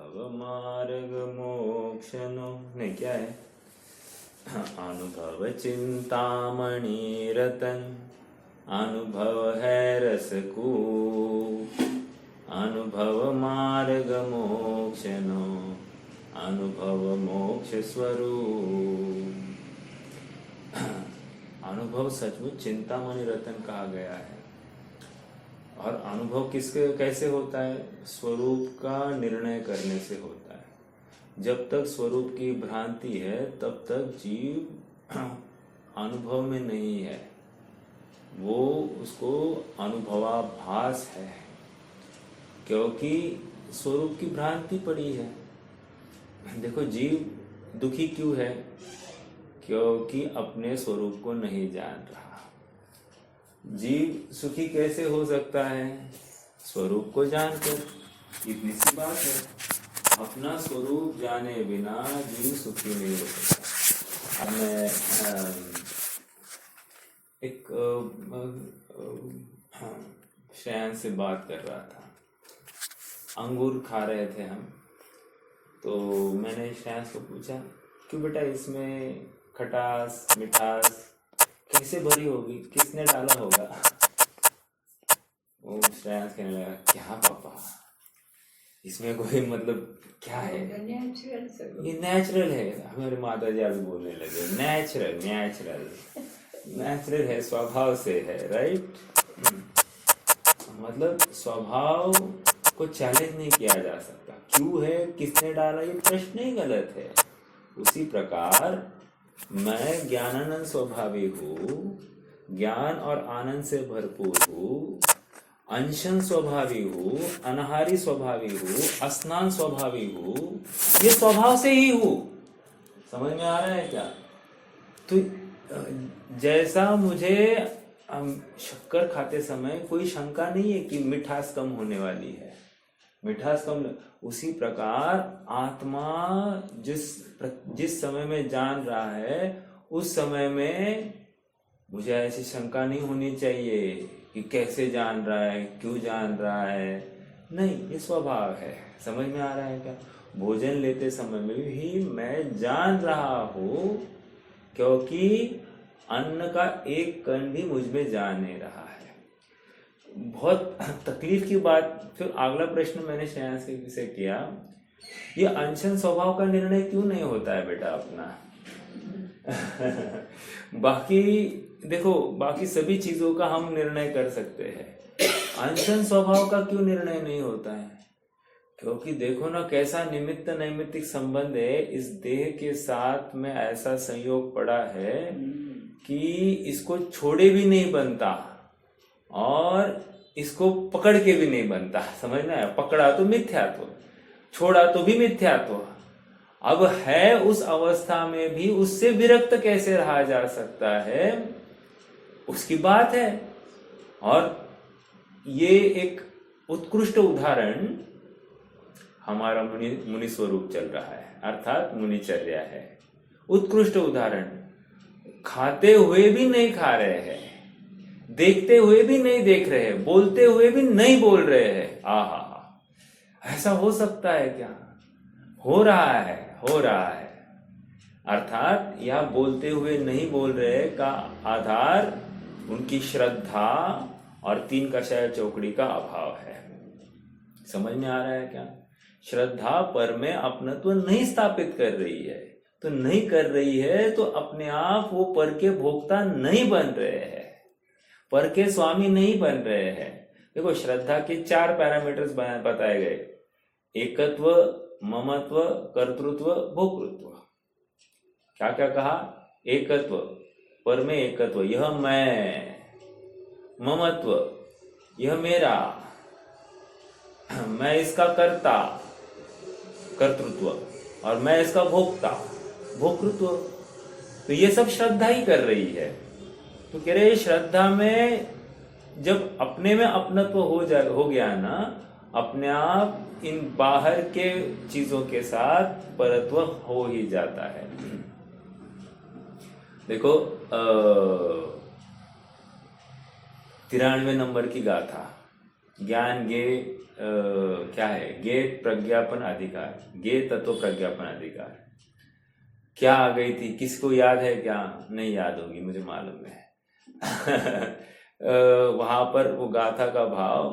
अनुभव मार्ग मोक्षनो नहीं क्या है, अनुभव चिंतामणि रतन, अनुभव है रसकू, अनुभव मार्ग मोक्षनो, अनुभव मोक्ष स्वरूप। अनुभव सचमुच चिंतामणि रतन कहा गया है। और अनुभव किसके कैसे होता है? स्वरूप का निर्णय करने से होता है। जब तक स्वरूप की भ्रांति है तब तक जीव अनुभव में नहीं है, वो उसको अनुभवाभास है, क्योंकि स्वरूप की भ्रांति पड़ी है। देखो, जीव दुखी क्यों है? क्योंकि अपने स्वरूप को नहीं जान रहा। जीव सुखी कैसे हो सकता है? स्वरूप को जानकर। इतनी सी बात है। अपना स्वरूप जाने बिना जीव सुखी नहीं हो सकता। अब मैं एक श्रेयांश से बात कर रहा था। अंगूर खा रहे थे हम, तो मैंने श्रेयांश को पूछा, क्यों बेटा इसमें खटास मिठास कैसे भरी होगी, किसने डाला होगा? वो श्रेयांश कहने लगा, क्या पापा, इसमें कोई मतलब क्या है, ये नेचुरल है। हमारे माता जी अभी बोलने लगे, नेचुरल नेचुरल नेचुरल है, स्वभाव से है, राइट। मतलब स्वभाव को चैलेंज नहीं किया जा सकता। क्यों है, किसने डाला, ये प्रश्न ही गलत है। उसी प्रकार मैं ज्ञानानंद स्वभावी हूँ, ज्ञान और आनंद से भरपूर हूँ, अंशन स्वभावी हूँ, अनहारी स्वभावी हूँ, स्नान स्वभावी हूँ, ये स्वभाव से ही हूँ। समझ में आ रहा है क्या? तो जैसा मुझे शक्कर खाते समय कोई शंका नहीं है कि मिठास कम होने वाली है, मिठास कम, उसी प्रकार आत्मा जिस समय में जान रहा है, उस समय में मुझे ऐसी शंका नहीं होनी चाहिए कि कैसे जान रहा है, क्यों जान रहा है। नहीं, ये स्वभाव है। समझ में आ रहा है क्या? भोजन लेते समय में भी मैं जान रहा हूँ, क्योंकि अन्न का एक कण भी मुझ में जा नहीं रहा है। बहुत तकलीफ की बात। फिर अगला प्रश्न मैंने श्रेयांश से किया, ये अनशन स्वभाव का निर्णय क्यों नहीं होता है बेटा अपना? बाकी देखो, बाकी सभी चीजों का हम निर्णय कर सकते हैं, अनशन स्वभाव का क्यों निर्णय नहीं होता है? क्योंकि देखो ना, कैसा निमित्त नैमित्तिक संबंध है। इस देह के साथ में ऐसा संयोग पड़ा है कि इसको छोड़े भी नहीं बनता और इसको पकड़ के भी नहीं बनता। समझ में आया? पकड़ा तो मिथ्यात्व, छोड़ा तो भी मिथ्यात्व। अब है उस अवस्था में भी उससे विरक्त कैसे रहा जा सकता है, उसकी बात है। और ये एक उत्कृष्ट उदाहरण हमारा मुनि स्वरूप चल रहा है, अर्थात मुनिचर्या है। उत्कृष्ट उदाहरण, खाते हुए भी नहीं खा रहे हैं, देखते हुए भी नहीं देख रहे हैं, बोलते हुए भी नहीं बोल रहे हैं। आहा, ऐसा हो सकता है क्या? हो रहा है, हो रहा है। अर्थात यह बोलते हुए नहीं बोल रहे का आधार उनकी श्रद्धा और 3 कषाय चौकड़ी का अभाव है। समझ में आ रहा है क्या? श्रद्धा पर में अपनत्व नहीं स्थापित कर रही है, तो नहीं कर रही है तो अपने आप वो पर के भोक्ता नहीं बन रहे हैं, पर के स्वामी नहीं बन रहे हैं। देखो, श्रद्धा के 4 पैरामीटर्स बताए गए, एकत्व, ममत्व, कर्तृत्व, भोक्तृत्व। क्या क्या कहा? एकत्व, पर में एकत्व, यह मैं, ममत्व, यह मेरा, मैं इसका कर्ता, कर्तृत्व, और मैं इसका भोक्ता, भोक्तृत्व। तो ये सब श्रद्धा ही कर रही है। तो कह रहे श्रद्धा में जब अपने में अपनत्व हो गया ना, अपने आप इन बाहर के चीजों के साथ परत्व हो ही जाता है। देखो, 93 नंबर की गाथा, ज्ञान गे क्या है, गे प्रज्ञापन अधिकार, गे तत्व प्रज्ञापन अधिकार। क्या आ गई थी, किसको याद है? क्या नहीं याद होगी, मुझे मालूम है। वहां पर वो गाथा का भाव,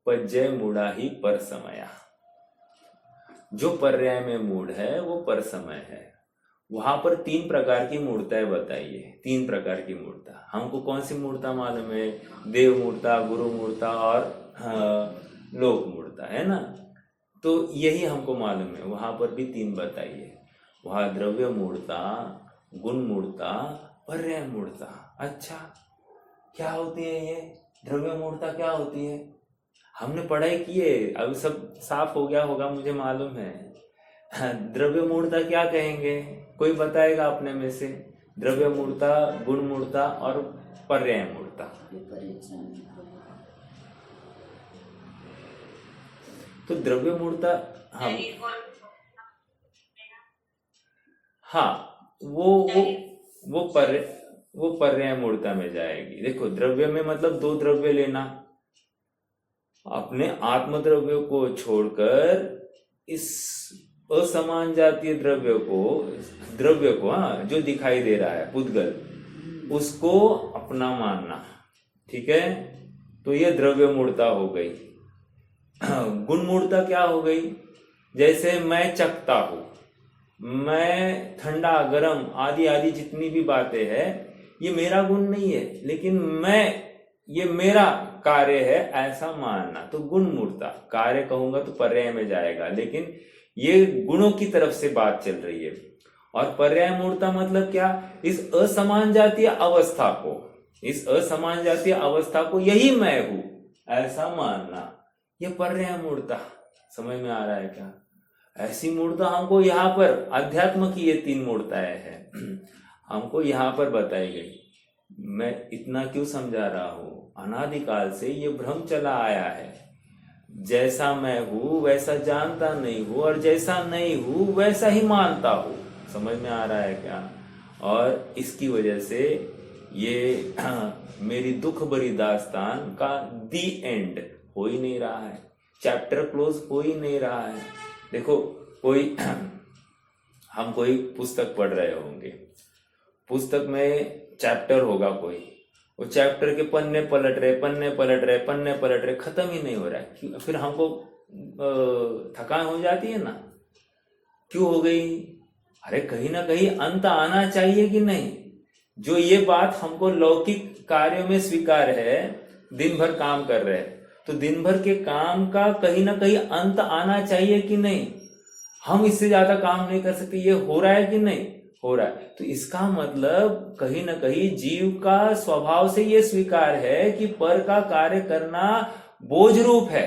पज्जय मूढ़ा ही पर समया, जो पर्याय में मूढ़ है वो पर समय है। वहां पर 3 प्रकार की मूर्ताएं बताइए, 3 प्रकार की मूर्ता। हमको कौन सी मूर्ता मालूम है? देव मूर्ता, गुरु मूर्ता और लोक मूर्ता, है ना? तो यही हमको मालूम है। वहां पर भी 3 बताइए। वहां द्रव्य मूर्ता, गुण मूर्ता, पर्याय मूर्ता। अच्छा, क्या होती है ये द्रव्य मूर्ता? क्या होती है? हमने पढ़ाई की है, अब सब साफ हो गया होगा, मुझे मालूम है। द्रव्य मूर्ता क्या कहेंगे? कोई बताएगा अपने में से? द्रव्य मूर्ता, गुण मूर्ता और पर्याय मूर्ता। तो द्रव्य मूर्ता, हाँ, वो पर्याय मूर्ता में जाएगी। देखो, द्रव्य में मतलब 2 द्रव्य लेना, अपने आत्म द्रव्य को छोड़कर इस असमान जातीय द्रव्य को हाँ, जो दिखाई दे रहा है पुद्गल, उसको अपना मानना। ठीक है, तो ये द्रव्य मूर्ता हो गई। गुण मूर्ता क्या हो गई? जैसे मैं चखता हूं, मैं ठंडा गरम आदि आदि जितनी भी बातें हैं, ये मेरा गुण नहीं है, लेकिन ये मेरा कार्य है ऐसा मानना, तो गुण मूर्ता। कार्य कहूंगा तो पर्याय में जाएगा, लेकिन ये गुणों की तरफ से बात चल रही है। और पर्याय मूर्ता मतलब क्या? इस असमान जातीय अवस्था को यही मैं हूं ऐसा मानना, ये पर्याय मूर्ता। समझ में आ रहा है क्या? ऐसी मूर्ता हमको यहाँ पर अध्यात्म की ये 3 मूर्ताएं हैं, हमको यहाँ पर बताई गई। मैं इतना क्यों समझा रहा हूं? अनादिकाल से ये भ्रम चला आया है, जैसा मैं हूं वैसा जानता नहीं हूं, और जैसा नहीं हूं वैसा ही मानता हूं। समझ में आ रहा है क्या? और इसकी वजह से ये मेरी दुख भरी दास्तान का दी एंड हो ही नहीं रहा है, चैप्टर क्लोज हो ही नहीं रहा है। देखो, हम कोई पुस्तक पढ़ रहे होंगे, पुस्तक में चैप्टर होगा कोई, वो चैप्टर के पन्ने पलट रहे, खत्म ही नहीं हो रहा है। फिर हमको थकान हो जाती है ना, क्यों हो गई? अरे कहीं ना कहीं अंत आना चाहिए कि नहीं? जो ये बात हमको लौकिक कार्यों में स्वीकार है, दिन भर काम कर रहे हैं, तो दिन भर के काम का कहीं ना कहीं अंत आना चाहिए कि नहीं? हम इससे ज्यादा काम नहीं कर सकते, ये हो रहा है कि नहीं हो रहा है? तो इसका मतलब कहीं ना कहीं जीव का स्वभाव से ये स्वीकार है कि पर का कार्य करना बोझ रूप है,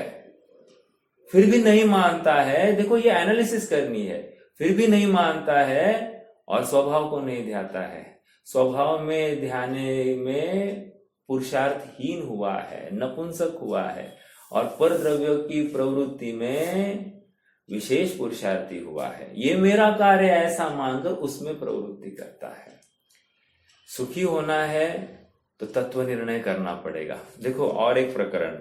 फिर भी नहीं मानता है। देखो, ये एनालिसिस करनी है, फिर भी नहीं मानता है और स्वभाव को नहीं ध्याता है। स्वभाव में ध्याने में पुरुषार्थहीन हुआ है, नपुंसक हुआ है, और पर द्रव्यों की प्रवृत्ति में विशेष पुरुषार्थी हुआ है। ये मेरा कार्य ऐसा मानकर उसमें प्रवृत्ति करता है। सुखी होना है तो तत्व निर्णय करना पड़ेगा। देखो, और एक प्रकरण,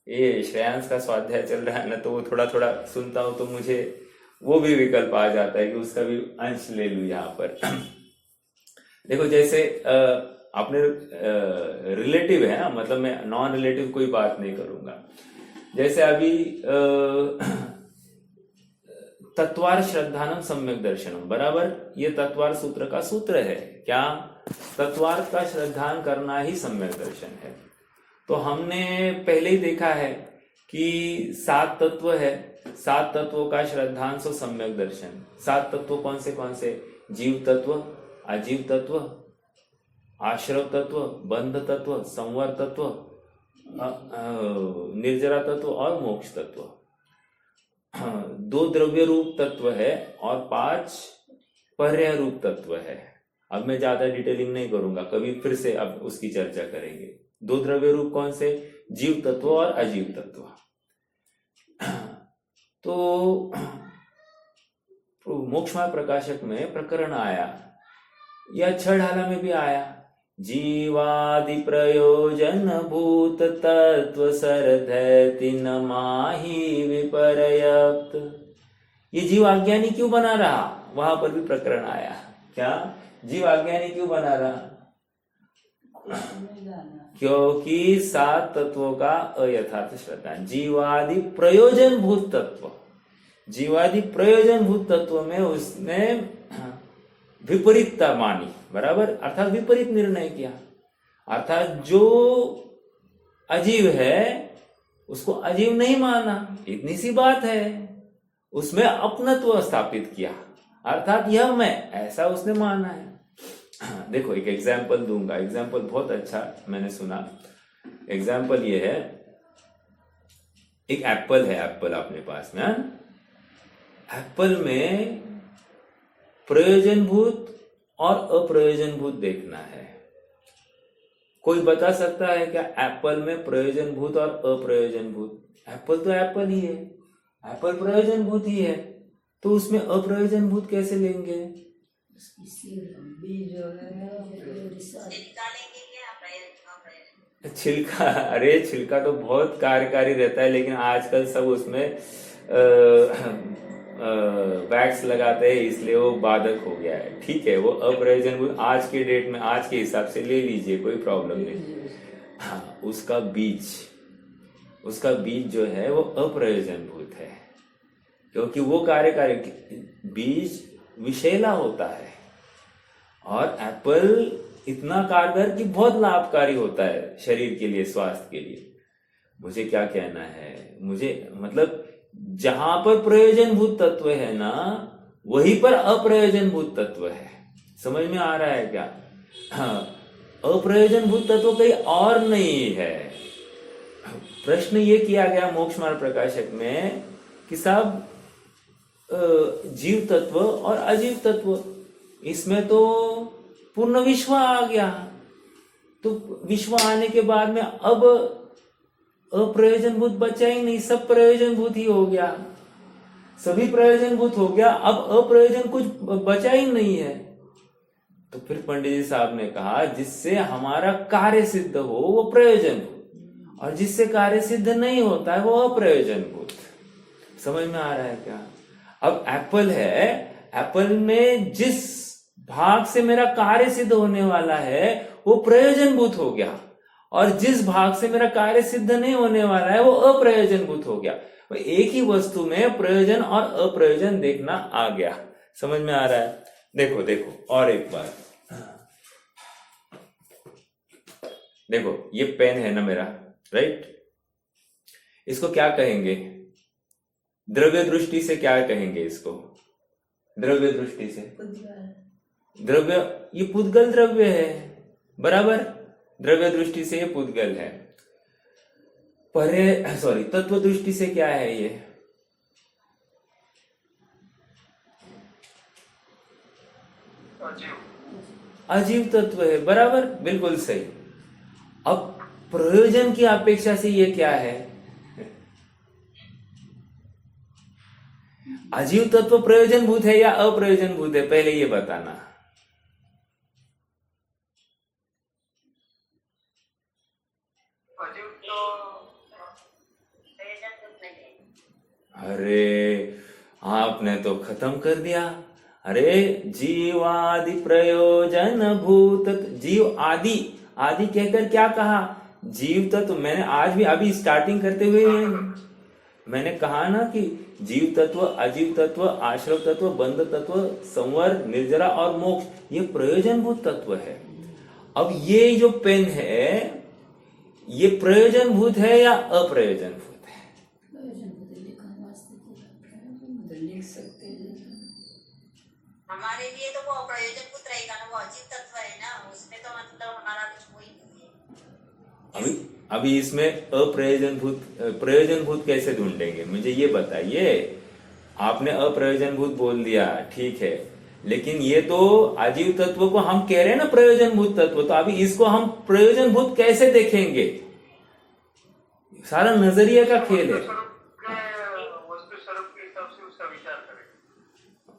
ये श्रेयांश का स्वाध्याय चल रहा है ना, तो वो थोड़ा थोड़ा सुनता हूं तो मुझे वो भी विकल्प आ जाता है कि उसका भी अंश ले लूं यहाँ पर। देखो, जैसे अपने रिलेटिव है ना, मतलब मैं नॉन रिलेटिव कोई बात नहीं करूंगा। जैसे अभी तत्वार श्रद्धानम सम्यक दर्शनम, बराबर, ये तत्वार सूत्र का सूत्र है। क्या? तत्वार का श्रद्धान करना ही सम्यक दर्शन है। तो हमने पहले ही देखा है कि 7 तत्व है, 7 तत्वों का श्रद्धान सो सम्यक दर्शन। 7 तत्व कौन से? जीव तत्व, अजीव तत्व, आश्रव तत्व, बंध तत्व, संवर तत्व, निर्जरा तत्व और मोक्ष तत्व। 2 द्रव्य रूप तत्व है और 5 पर्याय रूप तत्व है। अब मैं ज्यादा डिटेलिंग नहीं करूंगा, कभी फिर से अब उसकी चर्चा करेंगे। 2 द्रव्य रूप कौन से? जीव तत्व और अजीव तत्व। तो मोक्षमय प्रकाशक में प्रकरण आया, या 6 ढाला में भी आया जीवादि प्रयोजन भूत तत्व सरधैति न माही विपर्यप्त। ये जीव अज्ञानी क्यों बना रहा, वहां पर भी प्रकरण आया। क्या जीव अज्ञानी क्यों बना रहा? क्योंकि सात तत्वों का अयथार्थ श्रद्धा। जीवादि प्रयोजन भूत तत्व, जीवादि प्रयोजन भूत तत्व में उसने विपरीतता मानी, बराबर, अर्थात विपरीत निर्णय किया। अर्थात जो अजीव है उसको अजीव नहीं माना, इतनी सी बात है। उसमें अपनत्व स्थापित किया, अर्थात यह मैं, ऐसा उसने माना है। देखो एक एग्जाम्पल दूंगा, एग्जाम्पल बहुत अच्छा मैंने सुना। एग्जाम्पल ये है, एक एप्पल है, एप्पल अपने पास में, एप्पल में प्रयोजनभूत और अप्रयोजनभूत देखना है। कोई बता सकता है क्या एप्पल में प्रयोजनभूत और अप्रयोजनभूत? एप्पल तो एप्पल ही है, एप्पल प्रयोजनभूत ही है, तो उसमें अप्रयोजनभूत कैसे लेंगे? छिलका, अरे छिलका तो बहुत कार्यकारी रहता है, लेकिन आजकल सब उसमें वैक्स लगाते हैं, इसलिए वो बाधक हो गया है। ठीक है, वो अप्रयोजनभूत आज के डेट में, आज के हिसाब से ले लीजिए, कोई प्रॉब्लम नहीं। हाँ, उसका बीज जो है वो अप्रयोजनभूत है, क्योंकि वो कार्यकारी, बीज विषैला होता है, और एप्पल इतना कारगर कि बहुत लाभकारी होता है शरीर के लिए, स्वास्थ्य के लिए। मुझे क्या कहना है, मुझे मतलब जहां पर प्रयोजनभूत तत्व है ना, वहीं पर अप्रयोजनभूत तत्व है। समझ में आ रहा है क्या? हाँ, अप्रयोजनभूत तत्व कहीं और नहीं है। प्रश्न ये किया गया मोक्ष मार्ग प्रकाशक में कि साहब जीव तत्व और अजीव तत्व, इसमें तो पूर्ण विश्व आ गया, तो विश्व आने के बाद में अब अप्रयोजनभूत बचा ही नहीं, सब प्रयोजनभूत ही हो गया, सभी प्रयोजनभूत हो गया, अब अप्रयोजन कुछ बचा ही नहीं है। तो फिर पंडित जी साहब ने कहा जिससे हमारा कार्य सिद्ध हो वो प्रयोजनभूत, और जिससे कार्य सिद्ध नहीं होता है वो अप्रयोजनभूत। समझ में आ रहा है क्या? अब एप्पल है, एप्पल में जिस भाग से मेरा कार्य सिद्ध होने वाला है वो प्रयोजनभूत हो गया, और जिस भाग से मेरा कार्य सिद्ध नहीं होने वाला है वो अप्रयोजनभूत हो गया। तो एक ही वस्तु में प्रयोजन और अप्रयोजन देखना आ गया। समझ में आ रहा है? देखो देखो और एक बार देखो, ये पेन है ना मेरा, राइट? इसको क्या कहेंगे? द्रव्य दृष्टि से क्या कहेंगे इसको? द्रव्य दृष्टि से द्रव्य, ये पुद्गल द्रव्य है, बराबर, द्रव्य दृष्टि से ये पुद्गल है। तत्व दृष्टि से क्या है ये? अजीव तत्व है, बराबर, बिल्कुल सही। अब प्रयोजन की अपेक्षा से ये क्या है? अजीव तत्व प्रयोजनभूत है या अप्रयोजनभूत है, पहले ये बताना। अरे आपने तो खत्म कर दिया। अरे जीवादि प्रयोजन भूत, जीव आदि, आदि कहकर क्या कहा? जीव तत्व। मैंने आज भी अभी स्टार्टिंग करते हुए मैंने कहा ना कि जीव तत्व, अजीव तत्व, आश्रव तत्व, बंध तत्व, संवर, निर्जरा और मोक्ष, ये प्रयोजनभूत तत्व है। अब ये जो पेन है ये प्रयोजनभूत है या अप्रयोजनभूत? हमारे लिए तो वो अप्रयोजनभूत रहेगा ना, वो अजीव तत्व है ना, उसमें तो मतलब हमारा कुछ कोई नहीं है। अभी इसमें अप्रयोजनभूत प्रयोजनभूत कैसे ढूंढेंगे, मुझे ये बताइए। आपने अप्रयोजनभूत बोल दिया, ठीक है, लेकिन ये तो अजीव तत्व को हम कह रहे हैं ना प्रयोजनभूत तत्व, तो अभी इसको हम प्रयोजनभूत कैसे देखेंगे? सारा नजरिया का खेल है।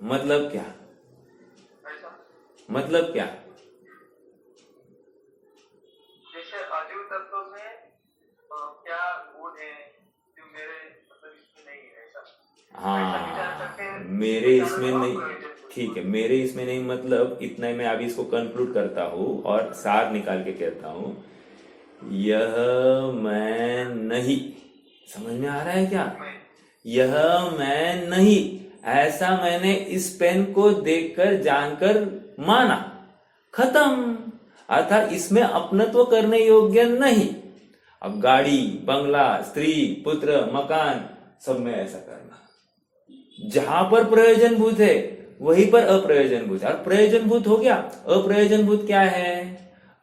मतलब क्या? मतलब क्या? हाँ, मेरे इसमें नहीं, ठीक है, मेरे इसमें नहीं, मतलब इतना ही मैं अभी इसको कंक्लूड करता हूँ और सार निकाल के कहता हूँ। यह मैं नहीं, समझ में आ रहा है क्या? यह मैं नहीं, ऐसा मैंने इस पेन को देखकर जानकर माना, खत्म। अर्थात इसमें अपनत्व करने योग्य नहीं। अब गाड़ी, बंगला, स्त्री, पुत्र, मकान, सब में ऐसा करना। जहां पर प्रयोजनभूत है वहीं पर अप्रयोजनभूत है। और प्रयोजनभूत हो गया, अप्रयोजनभूत क्या है?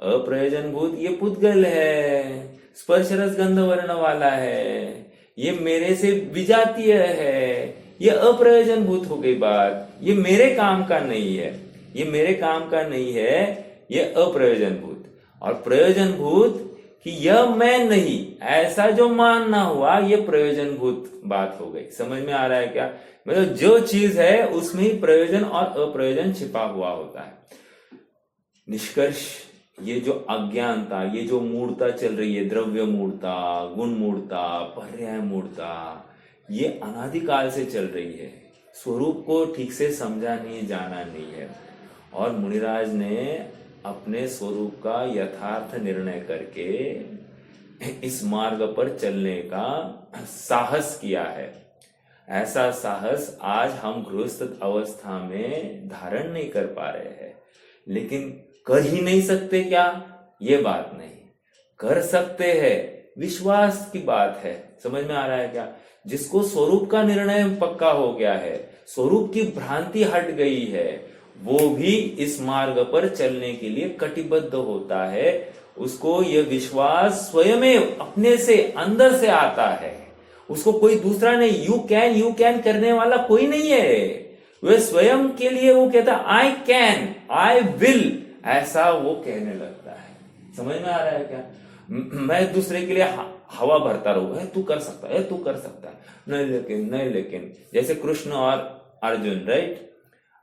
अप्रयोजनभूत ये पुद्गल है, स्पर्श रस गंध वर्ण वाला है, ये मेरे से विजातीय है, ये अप्रयोजनभूत हो गई बात। ये मेरे काम का नहीं है, ये मेरे काम का नहीं है, ये अप्रयोजनभूत। और प्रयोजनभूत कि यह मैं नहीं, ऐसा जो मानना हुआ, ये प्रयोजनभूत बात हो गई। समझ में आ रहा है क्या? मतलब जो चीज है उसमें ही प्रयोजन और अप्रयोजन छिपा हुआ होता है। निष्कर्ष, ये जो अज्ञानता, ये जो मूर्ता चल रही है, द्रव्य मूर्ता, गुण मूर्ता, पर्याय मूर्ता, ये अनादिकाल से चल रही है। स्वरूप को ठीक से समझा नहीं, जाना नहीं है। और मुनिराज ने अपने स्वरूप का यथार्थ निर्णय करके इस मार्ग पर चलने का साहस किया है। ऐसा साहस आज हम गृहस्थ अवस्था में धारण नहीं कर पा रहे हैं। लेकिन कर ही नहीं सकते क्या? ये बात नहीं, कर सकते हैं, विश्वास की बात है। समझ में आ रहा है क्या? जिसको स्वरूप का निर्णय पक्का हो गया है, स्वरूप की भ्रांति हट गई है, वो भी इस मार्ग पर चलने के लिए कटिबद्ध होता है। उसको यह विश्वास स्वयं अपने से, अंदर से आता है। उसको कोई दूसरा नहीं, यू कैन करने वाला कोई नहीं है। वह स्वयं के लिए वो कहता आई कैन, आई विल, ऐसा वो कहने लगता है। समझ में आ रहा है क्या? मैं दूसरे के लिए हवा भरता रहूं, तू कर सकता है, तू कर सकता है, नहीं लेकिन, नहीं लेकिन। जैसे कृष्ण और अर्जुन, राइट?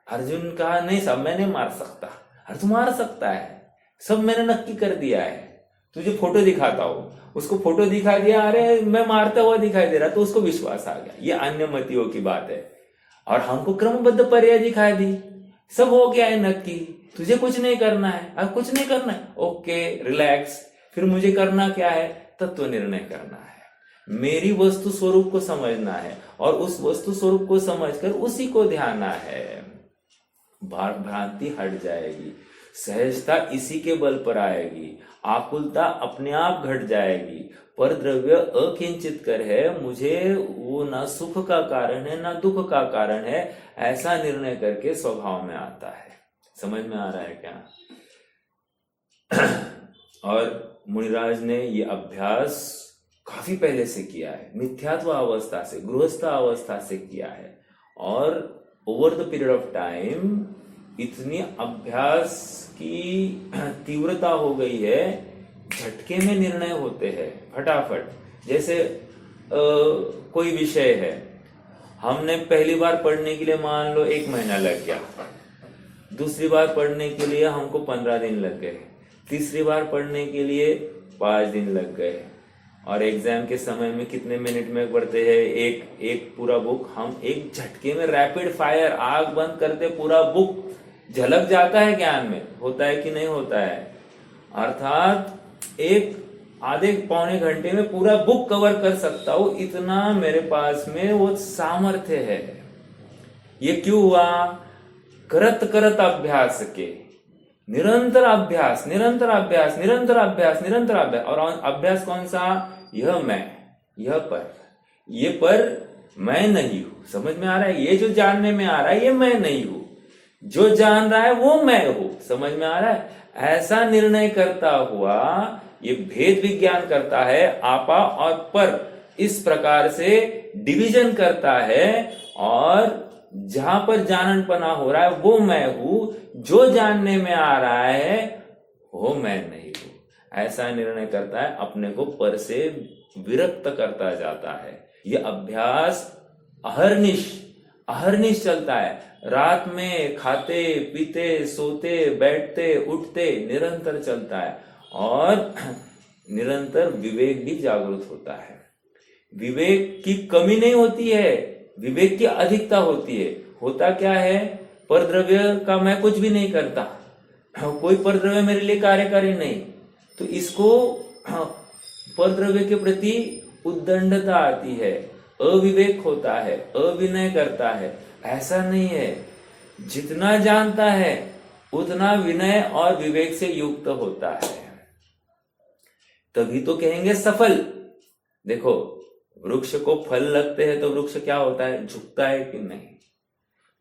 अर्जुन कहा नहीं साहब मैं नहीं मार सकता। अरे तू मार सकता है, सब मैंने नक्की कर दिया है, तुझे फोटो दिखाता हूं। उसको फोटो दिखा दिया, अरे मैं मारता हुआ दिखाई दे रहा, तो उसको विश्वास आ गया। ये अन्य मतियों की बात है। और हमको क्रमबद्ध पर्याय दिखा दी, सब हो गया है नक्की, तुझे कुछ नहीं करना है, अब कुछ नहीं करना है, ओके रिलैक्स। फिर मुझे करना क्या है? तत्व निर्णय करना है। मेरी वस्तु स्वरूप को समझना है और उस वस्तु स्वरूप को समझकर उसी को ध्याना है। भ्रांति हट जाएगी, सहजता इसी के बल पर आएगी, आकुलता अपने आप घट जाएगी। पर द्रव्य अकिंचित कर है, मुझे वो ना सुख का कारण है ना दुख का कारण है, ऐसा निर्णय करके स्वभाव में आता है। समझ में आ रहा है क्या? और मुनिराज ने ये अभ्यास काफी पहले से किया है, मिथ्यात्व अवस्था से, गृहस्थ अवस्था से किया है। और over the period of time इतनी अभ्यास की तीव्रता हो गई है, झटके में निर्णय होते हैं फटाफट। जैसे कोई विषय है, हमने पहली बार पढ़ने के लिए मान लो 1 महीना लग गया, दूसरी बार पढ़ने के लिए हमको 15 दिन लग गए, तीसरी बार पढ़ने के लिए 5 दिन लग गए। और एग्जाम के समय में कितने मिनट में पढ़ते हैं? एक पूरा बुक हम एक झटके में, रैपिड फायर, आग बंद करते पूरा बुक झलक जाता है ज्ञान में, होता है कि नहीं होता है? अर्थात एक आधे पौने घंटे में पूरा बुक कवर कर सकता हूं, इतना मेरे पास में वो सामर्थ्य है। ये क्यों हुआ? करत करत अभ्यास के, निरंतर अभ्यास, निरंतर अभ्यास, निरंतर अभ्यास, निरंतर अभ्यास। और अभ्यास कौन सा? यह मैं, यह पर, ये पर मैं नहीं हूं। समझ में आ रहा है? ये जो जानने में आ रहा है ये मैं नहीं हूं, जो जान रहा है वो मैं हूं। समझ में आ रहा है? ऐसा निर्णय करता हुआ ये भेद विज्ञान करता है, आपा और पर, इस प्रकार से डिवीजन करता है। और जहां पर जाननपना हो रहा है वो मैं हूं, जो जानने में आ रहा है वो मैं नहीं हूं, ऐसा निर्णय करता है, अपने को पर से विरक्त करता जाता है। ये अभ्यास अहर्निश चलता है। रात में खाते पीते सोते बैठते उठते निरंतर चलता है। और निरंतर विवेक भी जागृत होता है। विवेक की कमी नहीं होती है, विवेक की अधिकता होती है। होता क्या है, परद्रव्य का मैं कुछ भी नहीं करता, कोई परद्रव्य मेरे लिए कार्यकारी नहीं, तो इसको परद्रव्य के प्रति उद्दंडता आती है, अविवेक होता है, अविनय करता है। ऐसा नहीं है, जितना जानता है उतना विनय और विवेक से युक्त होता है, तभी तो कहेंगे सफल। देखो, वृक्ष को फल लगते हैं तो वृक्ष क्या होता है, झुकता है कि नहीं?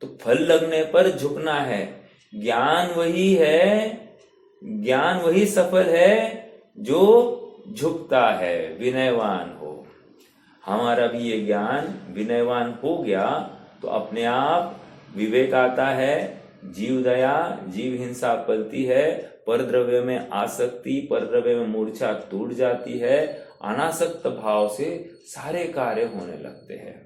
तो फल लगने पर झुकना है। ज्ञान वही है, ज्ञान वही सफल है जो झुकता है, विनयवान हो। हमारा भी ये ज्ञान विनयवान हो गया तो अपने आप विवेक आता है, जीव दया, जीव हिंसा पलती है, परद्रव्य में आसक्ति, परद्रव्य में मूर्छा टूट जाती है, अनासक्त भाव से सारे कार्य होने लगते हैं।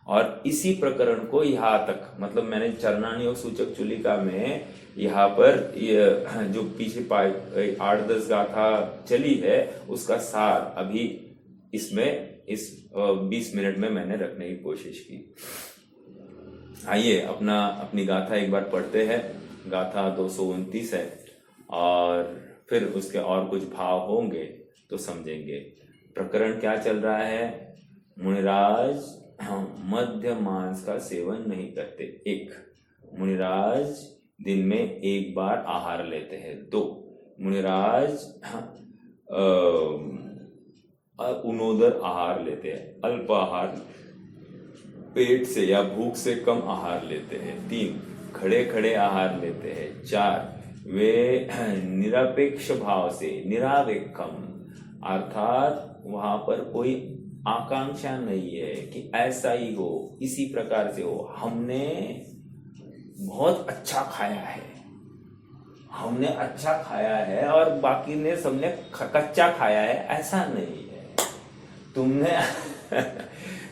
और इसी प्रकरण को यहाँ तक, मतलब मैंने चरणानियोग सूचक चुलिका में यहाँ पर जो पीछे 8-10 गाथा चली है उसका सार अभी इसमें इस 20 मिनट में मैंने रखने की कोशिश की। आइए अपनी गाथा एक बार पढ़ते हैं। गाथा 229 है और फिर उसके और कुछ भाव होंगे तो समझेंगे। प्रकरण क्या चल रहा है? मुनिराज मध्य मांस का सेवन नहीं करते। 1, मुनिराज दिन में 1 बार आहार लेते हैं। 2, मुनिराज उनोदर आहार लेते हैं, अल्प आहार, पेट से या भूख से कम आहार लेते हैं। 3, खड़े खड़े आहार लेते हैं। 4, वे निरपेक्ष भाव से, निरावेकम, अर्थात वहां पर कोई आकांक्षा नहीं है कि ऐसा ही हो, इसी प्रकार से हो। हमने बहुत अच्छा खाया है, हमने अच्छा खाया है और बाकी ने सबने कच्चा खाया है, ऐसा नहीं है। तुमने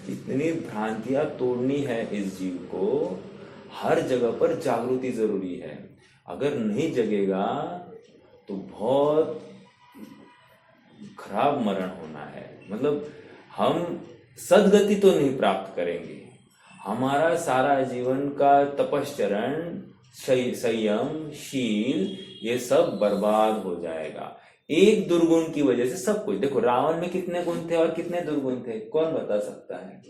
इतनी भ्रांतियां तोड़नी है इस जीव को। हर जगह पर जागृति जरूरी है। अगर नहीं जगेगा तो बहुत खराब मरण होना है। मतलब हम सदगति तो नहीं प्राप्त करेंगे, हमारा सारा जीवन का तपश्चरण, संयम, शील, ये सब बर्बाद हो जाएगा। एक दुर्गुण की वजह से सब कुछ। देखो, रावण में कितने गुण थे और कितने दुर्गुण थे, कौन बता सकता है?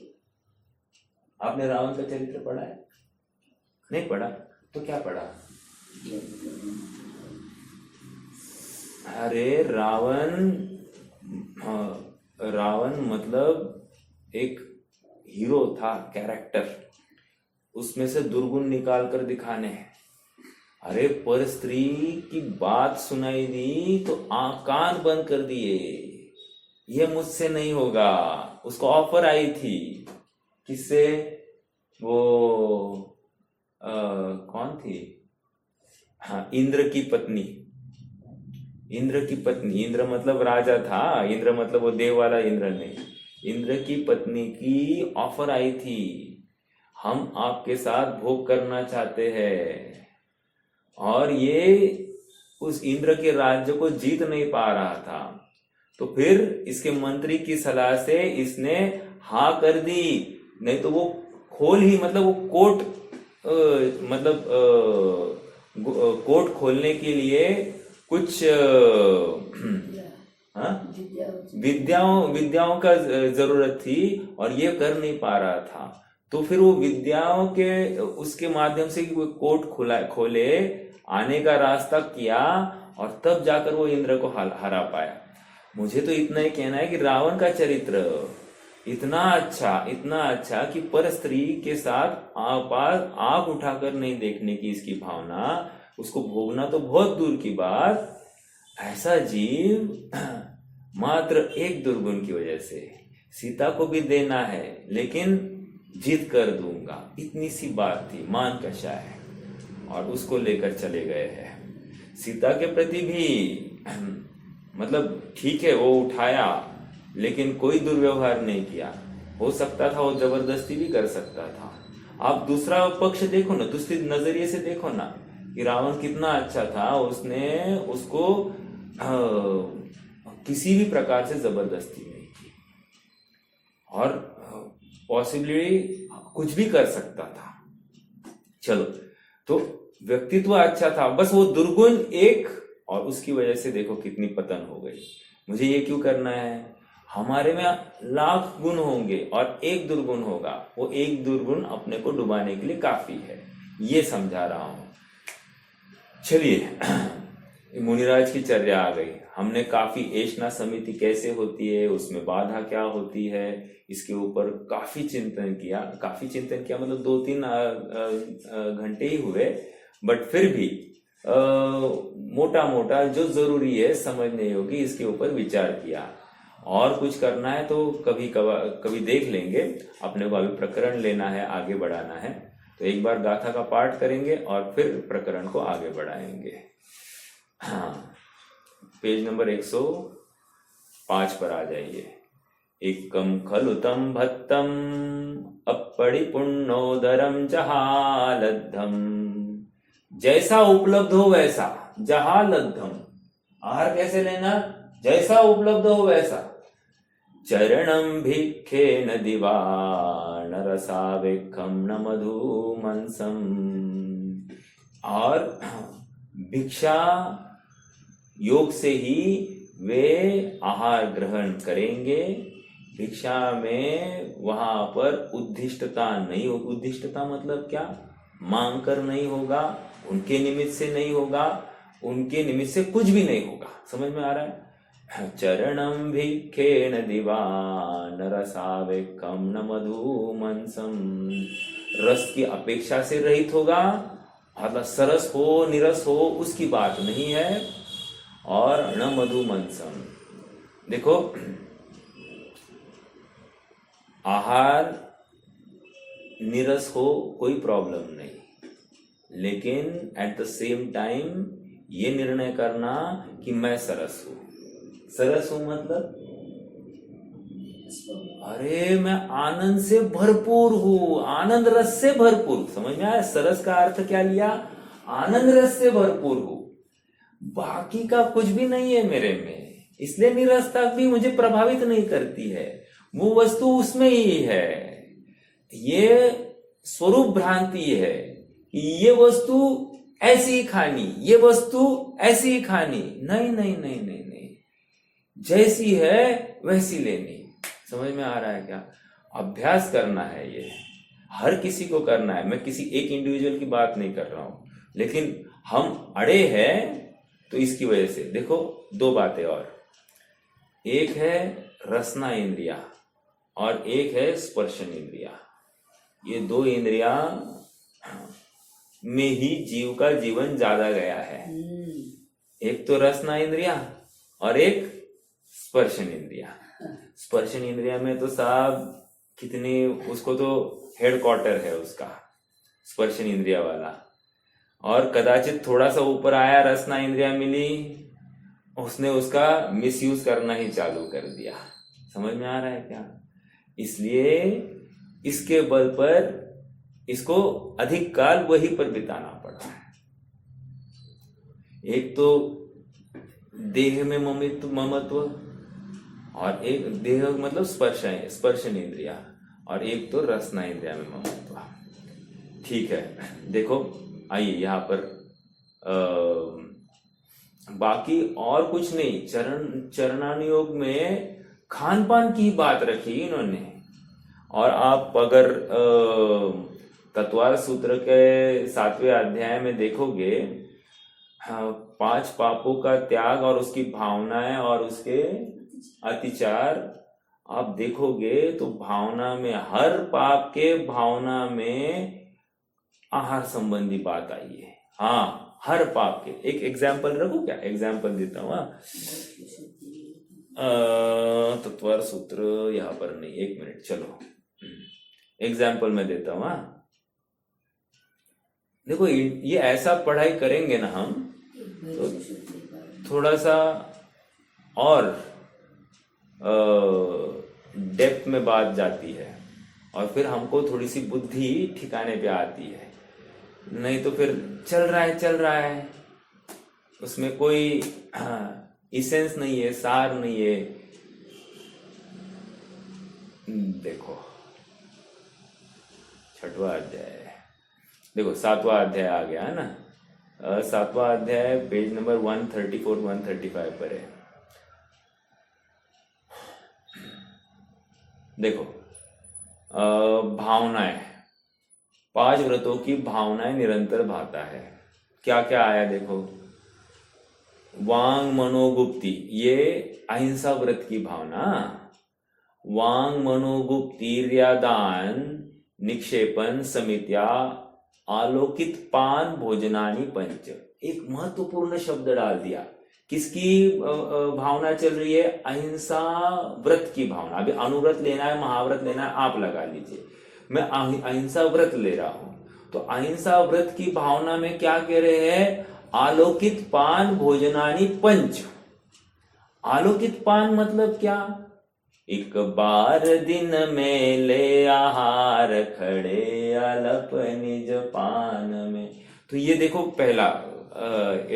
आपने रावण का चरित्र पढ़ा है? नहीं पढ़ा तो क्या पढ़ा? अरे रावण मतलब एक हीरो था, कैरेक्टर, उसमें से दुर्गुण निकाल कर दिखाने हैं। अरे पर स्त्री की बात सुनाई दी तो कान बंद कर दिए, ये मुझसे नहीं होगा। उसको ऑफर आई थी, किससे? वो कौन थी? हाँ, इंद्र की पत्नी। इंद्र की पत्नी, इंद्र मतलब राजा था, इंद्र मतलब वो देव वाला इंद्र नहीं। इंद्र की पत्नी की ऑफर आई थी, हम आपके साथ भोग करना चाहते हैं। और ये उस इंद्र के राज्य को जीत नहीं पा रहा था, तो फिर इसके मंत्री की सलाह से इसने हाँ कर दी। नहीं तो वो खोल ही, मतलब वो कोर्ट खोलने के लिए कुछ विद्याओं का जरूरत थी और ये कर नहीं पा रहा था। तो फिर वो विद्याओं के उसके माध्यम से वो कोर्ट खोले, आने का रास्ता किया और तब जाकर वो इंद्र को हरा पाया। मुझे तो इतना ही कहना है कि रावण का चरित्र इतना अच्छा कि पर स्त्री के साथ आंख उठाकर नहीं देखने की इसकी भावना, उसको भोगना तो बहुत दूर की बात। ऐसा जीव मात्र एक दुर्गुण की वजह से, सीता को भी देना है लेकिन जीत कर दूंगा, इतनी सी बात थी, मान कषाय, और उसको लेकर चले गए हैं। सीता के प्रति भी मतलब ठीक है, वो उठाया लेकिन कोई दुर्व्यवहार नहीं किया। हो सकता था वो जबरदस्ती भी कर सकता था। आप दूसरा पक्ष देखो ना, दूसरी नजरिए से देखो ना कि रावण कितना अच्छा था, उसने उसको किसी भी प्रकार से जबरदस्ती नहीं की और पॉसिबली कुछ भी कर सकता था। चलो, तो व्यक्तित्व अच्छा था, बस वो दुर्गुण एक, और उसकी वजह से देखो कितनी पतन हो गई। मुझे ये क्यों करना है? हमारे में लाख गुण होंगे और एक दुर्गुण होगा, वो एक दुर्गुण अपने को डुबाने के लिए काफी है, ये समझा रहा हूं। चलिए, मुनिराज की चर्या आ गई। हमने काफी ऐशना समिति कैसे होती है, उसमें बाधा क्या होती है, इसके ऊपर काफी चिंतन किया। मतलब 2-3 घंटे ही हुए, बट फिर भी मोटा मोटा जो जरूरी है समझने योग्य, इसके ऊपर विचार किया। और कुछ करना है तो कभी देख लेंगे। अपने को अभी प्रकरण लेना है, आगे बढ़ाना है, तो एक बार गाथा का पाठ करेंगे और फिर प्रकरण को आगे बढ़ाएंगे। हाँ, पेज नंबर 105 पर आ जाइए। एकम खलु तम भत्तम अपरिपुण्योदरम जहालद्धम। जैसा उपलब्ध हो वैसा, जहालद्धम, आहार कैसे लेना? जैसा उपलब्ध हो वैसा। चरणम भिक्षे न दिवा न रसावेखम न मधुमंसम। और भिक्षा योग से ही वे आहार ग्रहण करेंगे। भिक्षा में वहां पर उद्दिष्टता नहीं हो। उद्दिष्टता मतलब क्या? मांग कर नहीं होगा, उनके निमित्त से नहीं होगा, उनके निमित्त से कुछ भी नहीं होगा। समझ में आ रहा है? चरणम भिक्षेण दिवा न रसावेकम न मधुमंसम। रस की अपेक्षा से रहित होगा, मतलब सरस हो निरस हो उसकी बात नहीं है। और न मधुमंसम, देखो आहार निरस हो कोई प्रॉब्लम नहीं, लेकिन एट द सेम टाइम ये निर्णय करना कि मैं सरस हूं। सरस हूं मतलब अरे मैं आनंद से भरपूर हूं, आनंद रस से भरपूर। समझ में आया? सरस का अर्थ क्या लिया? आनंद रस से भरपूर हूं, बाकी का कुछ भी नहीं है मेरे में, इसलिए निरसता भी मुझे प्रभावित नहीं करती है। वो वस्तु उसमें ही है। ये स्वरूप भ्रांति है कि ये वस्तु ऐसी ही खानी, ये वस्तु ऐसी ही खानी। नहीं नहीं नहीं नहीं नहीं, जैसी है वैसी लेनी। समझ में आ रहा है क्या? अभ्यास करना है, ये हर किसी को करना है। मैं किसी एक इंडिविजुअल की बात नहीं कर रहा हूं, लेकिन हम अड़े हैं तो इसकी वजह से। देखो, दो बातें और, एक है रसना इंद्रिया और एक है स्पर्शन इंद्रिया। ये दो इंद्रिया में ही जीव का जीवन ज्यादा गया है। एक तो रसना इंद्रिया और एक स्पर्शन इंद्रिया। स्पर्शन इंद्रिया में तो साहब कितनी, उसको तो हेडक्वार्टर है उसका, स्पर्शन इंद्रिया वाला। और कदाचित थोड़ा सा ऊपर आया, रसना इंद्रिया मिली, उसने उसका मिसयूज करना ही चालू कर दिया। समझ में आ रहा है क्या? इसलिए इसके बल पर इसको अधिक काल वही पर बिताना पड़ा है। एक तो देह में ममत्व, और एक देह मतलब स्पर्शन इंद्रिया, और एक तो रसना इंद्रिया में ममत्व। ठीक है, देखो आइए यहाँ पर बाकी और कुछ नहीं। चरणानुयोग में खान पान की बात रखी इन्होंने। और आप अगर तत्वार सूत्र के 7वें अध्याय में देखोगे, 5 पापों का त्याग और उसकी भावनाएं और उसके अतिचार आप देखोगे तो भावना में, हर पाप के भावना में आहार संबंधी बात आई है। हाँ, हर पाप के। एक एग्जाम्पल रखो क्या? एग्जाम्पल देता हूँ। तत्वार सूत्र यहाँ पर नहीं, 1 मिनट, चलो एग्जाम्पल मैं देता हूँ। देखो, ये ऐसा पढ़ाई करेंगे ना हम, तो थोड़ा सा और डेप्थ में बात जाती है, और फिर हमको थोड़ी सी बुद्धि ठिकाने पे आती है। नहीं तो फिर चल रहा है, उसमें कोई इसेंस नहीं है, सार नहीं है। देखो, 6वां अध्याय, देखो 7वां अध्याय आ गया है ना। 7वां अध्याय पेज नंबर 134-135 पर है। देखो भावनाएं, 5 व्रतों की भावनाएं निरंतर भाता है। क्या क्या आया देखो, वांग मनोगुप्ति, ये अहिंसा व्रत की भावना। वांग मनोगुप्तिर्यादान निक्षेपन समित्या आलोकित पान भोजनानी पंच। एक महत्वपूर्ण शब्द डाल दिया। किसकी भावना चल रही है? अहिंसा व्रत की भावना। अभी अनुव्रत लेना है, महाव्रत लेना है, आप लगा लीजिए। मैं अहिंसा व्रत ले रहा हूं, तो अहिंसा व्रत की भावना में क्या कह रहे हैं? आलोकित पान भोजनानी पंच। आलोकित पान मतलब क्या? एक बार दिन में ले आहार खड़े अलप निज पान में। तो ये देखो पहला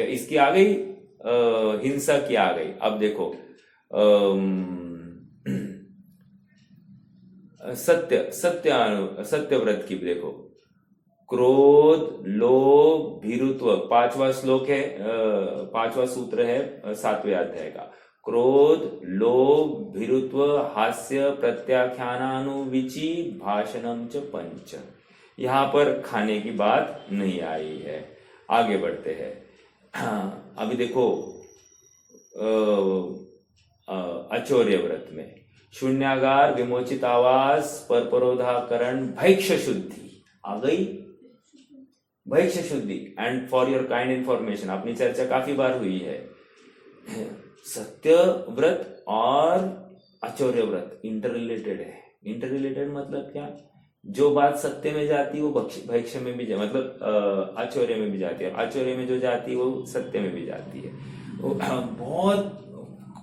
इसकी आ गई, हिंसा की आ गई। अब देखो सत्य व्रत की देखो, क्रोध लोभ भीरुत्व, 5वां श्लोक है, 5वां सूत्र है 7वें अध्याय का। क्रोध लोभ भीरुत्व हास्य प्रत्याख्यानानुविची भाषणम च पंच। यहां पर खाने की बात नहीं आई है। आगे बढ़ते हैं। अभी देखो अचौर्य व्रत में शून्यागार विमोचित आवास परपरोधाकरण भैक्ष शुद्धि आ गई। भैक्ष शुद्धि, and for your kind information, अपनी चर्चा काफी बार हुई है। सत्य व्रत और अचौर्य व्रत इंटर रिलेटेड है। इंटर रिलेटेड मतलब क्या? जो बात सत्य में जाती है वो भैक्ष में भी मतलब आचौर्य में भी जाती है, आचौर्य में जो जाती है वो सत्य में भी जाती है। वो बहुत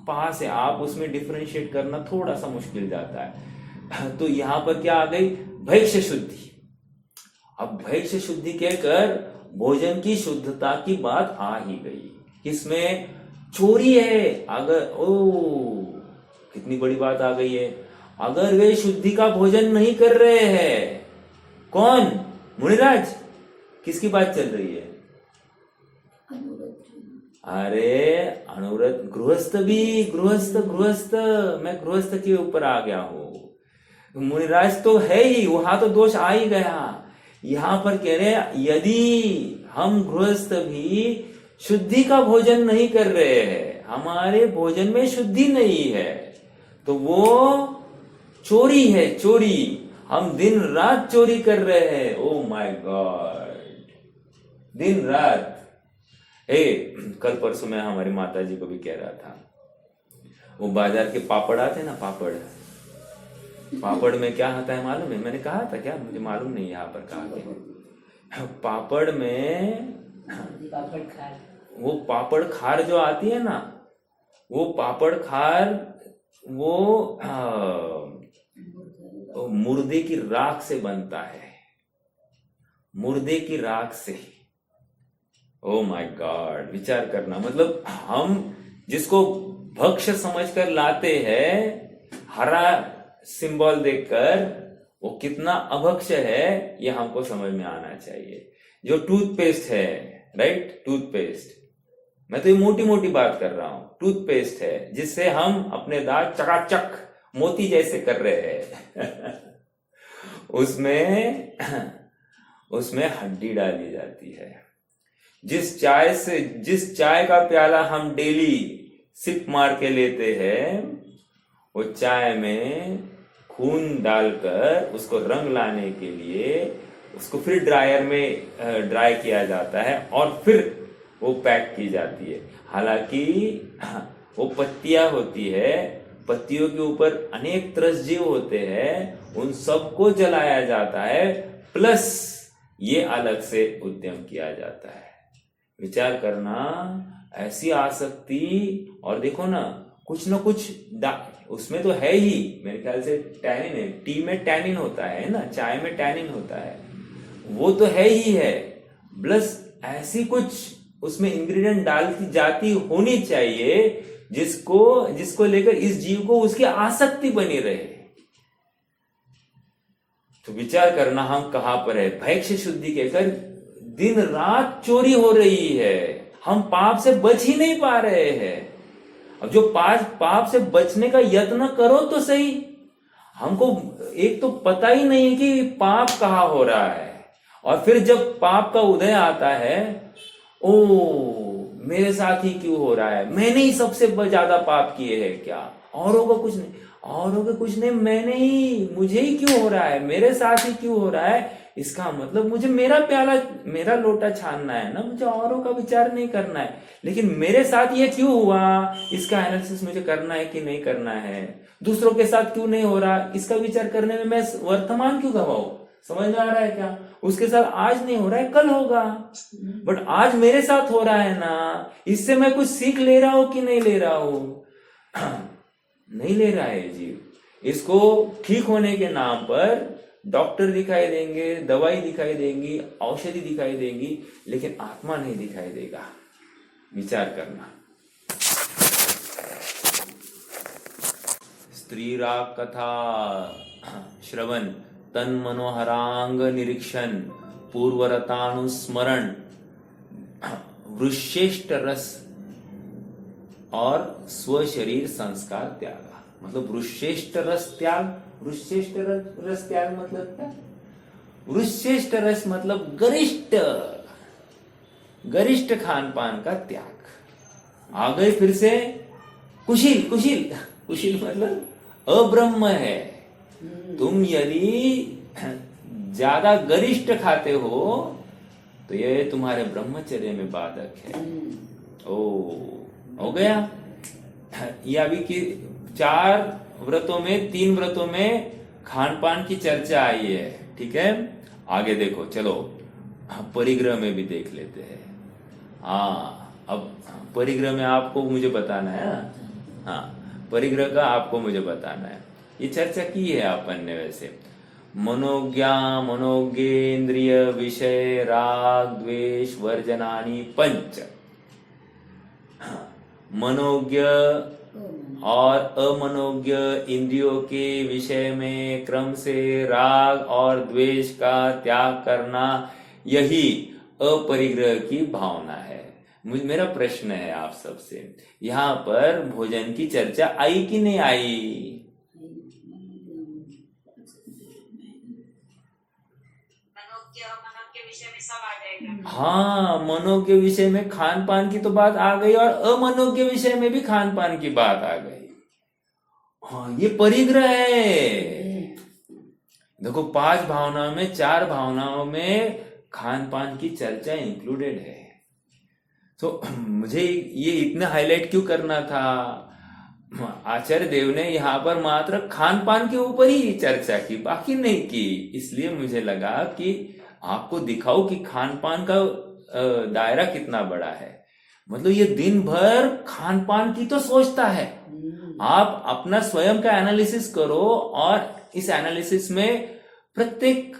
पास है, आप उसमें डिफरेंशिएट करना थोड़ा सा मुश्किल जाता है। तो यहां पर क्या आ गई? भैक्ष शुद्धि। अब भैक्ष शुद्धि कहकर भोजन की शुद्धता की बात आ ही गई। इसमें चोरी है। अगर कितनी बड़ी बात आ गई है। अगर वे शुद्धि का भोजन नहीं कर रहे हैं, कौन? मुनिराज, किसकी बात चल रही है? अरे अनुव्रत, गृहस्थ भी, गृहस्थ, मैं गृहस्थ के ऊपर आ गया हूं। मुनिराज तो है ही, वहां तो दोष आ ही गया। यहां पर कह रहे यदि हम गृहस्थ भी शुद्धि का भोजन नहीं कर रहे हैं, हमारे भोजन में शुद्धि नहीं है, तो वो चोरी है। चोरी, हम दिन रात चोरी कर रहे हैं। ओ माय गॉड, दिन रात। कल परसों मैं हमारी माता जी को भी कह रहा था, वो बाजार के पापड़ आते ना, पापड़ में क्या आता है मालूम है? मैंने कहा था क्या? मुझे मालूम नहीं यहाँ पर कहा गया। पापड़ में वो पापड़ खार जो आती है ना, वो पापड़ खार वो मुर्दे की राख से बनता है। मुर्दे की राख से। ओ माय गॉड, विचार करना। मतलब हम जिसको भक्ष समझकर लाते हैं, हरा सिंबल देखकर, वो कितना अभक्ष है ये हमको समझ में आना चाहिए। जो टूथपेस्ट है, राइट, टूथपेस्ट, मैं तो ये मोटी मोटी बात कर रहा हूं। टूथपेस्ट है जिससे हम अपने दांत चकाचक मोती जैसे कर रहे हैं। उसमें हड्डी डाली जाती है। जिस चाय का प्याला हम डेली सिप मार के लेते हैं, वो चाय में खून डालकर उसको रंग लाने के लिए उसको फिर ड्रायर में ड्राई किया जाता है और फिर वो पैक की जाती है। हालांकि वो पत्तियां होती है, पत्तियों के ऊपर अनेक त्रसजीव होते हैं, उन सबको जलाया जाता है, प्लस ये अलग से उद्यम किया जाता है। विचार करना, ऐसी आसक्ति। और देखो ना कुछ उसमें तो है ही, मेरे ख्याल से टैनिन है। टी में टैनिन होता है ना, चाय में टैनिन होता है, वो तो है ही है। प्लस ऐसी कुछ उसमें इंग्रेडिएंट डालती जाती होनी चाहिए जिसको लेकर इस जीव को उसकी आसक्ति बनी रहे। तो विचार करना हम कहां पर है। भैक्ष शुद्धि के कर दिन रात चोरी हो रही है, हम पाप से बच ही नहीं पा रहे हैं। अब जो पाप से बचने का यत्न करो तो सही, हमको एक तो पता ही नहीं कि पाप कहाँ हो रहा है, और फिर जब पाप का उदय आता है, ओ मेरे साथ ही क्यों हो रहा है, मैंने ही सबसे ज्यादा पाप किए हैं क्या, औरों का कुछ नहीं, औरों का कुछ नहीं, मैंने ही, मुझे ही क्यों हो रहा है, मेरे साथ ही क्यों हो रहा है। इसका मतलब मुझे मेरा प्याला, मेरा लोटा छानना है ना, मुझे औरों का विचार नहीं करना है। लेकिन मेरे साथ ये क्यों हुआ, इसका एनालिसिस मुझे करना है कि नहीं करना है। दूसरों के साथ क्यों नहीं हो रहा, इसका विचार करने में मैं वर्तमान क्यों गवाऊं। समझ में आ रहा है क्या। उसके साथ आज नहीं हो रहा है, कल होगा, बट आज मेरे साथ हो रहा है ना, इससे मैं कुछ सीख ले रहा हूं कि नहीं ले रहा हूं। नहीं ले रहा है जीव। इसको ठीक होने के नाम पर डॉक्टर दिखाई देंगे, दवाई दिखाई देंगी, औषधि दिखाई देंगी, लेकिन आत्मा नहीं दिखाई देगा। विचार करना। स्त्री राग कथा श्रवण, तन मनोहरांग निरीक्षण, पूर्वरतानुस्मरण, वृश्रेष्ठ रस और स्वशरीर संस्कार त्याग। मतलब वृश्रेष्ठ रस त्याग, वृश्रेष्ठ रस त्याग मतलब क्या। वृश्रेष्ठ रस मतलब गरिष्ठ खान पान का त्याग। आ गए फिर से कुशील, कुशील कुशील मतलब अब्रह्म है। तुम यदि ज्यादा गरिष्ठ खाते हो तो ये तुम्हारे ब्रह्मचर्य में बाधक है। ओ हो गया। ये अभी की 4 व्रतों में, 3 व्रतों में खान पान की चर्चा आई है। ठीक है, आगे देखो, चलो परिग्रह में भी देख लेते हैं। हाँ, अब परिग्रह में आपको मुझे बताना है। हाँ, परिग्रह का आपको मुझे बताना है। ये चर्चा की है अपन ने वैसे। मनोज्ञा मनोज्ञेन्द्रिय विषय राग द्वेष वर्जनानि 5। मनोज्ञ और अमनोज्ञ इंद्रियों के विषय में क्रम से राग और द्वेष का त्याग करना, यही अपरिग्रह की भावना है। मेरा प्रश्न है आप सबसे, यहाँ पर भोजन की चर्चा आई कि नहीं आई। हाँ, मनो के विषय में खान पान की तो बात आ गई, और अमनो के विषय में भी खान पान की बात आ गई। हाँ, ये परिग्रह है। देखो 5 भावनाओं में 4 भावनाओं में खान पान की चर्चा इंक्लूडेड है। तो मुझे ये इतना हाईलाइट क्यों करना था। आचार्य देव ने यहाँ पर मात्र खान पान के ऊपर ही चर्चा की, बाकी नहीं की। इसलिए मुझे लगा कि आपको दिखाओ कि खान पान का दायरा कितना बड़ा है। मतलब ये दिन भर खान पान की तो सोचता है। आप अपना स्वयं का एनालिसिस करो, और इस एनालिसिस में प्रत्येक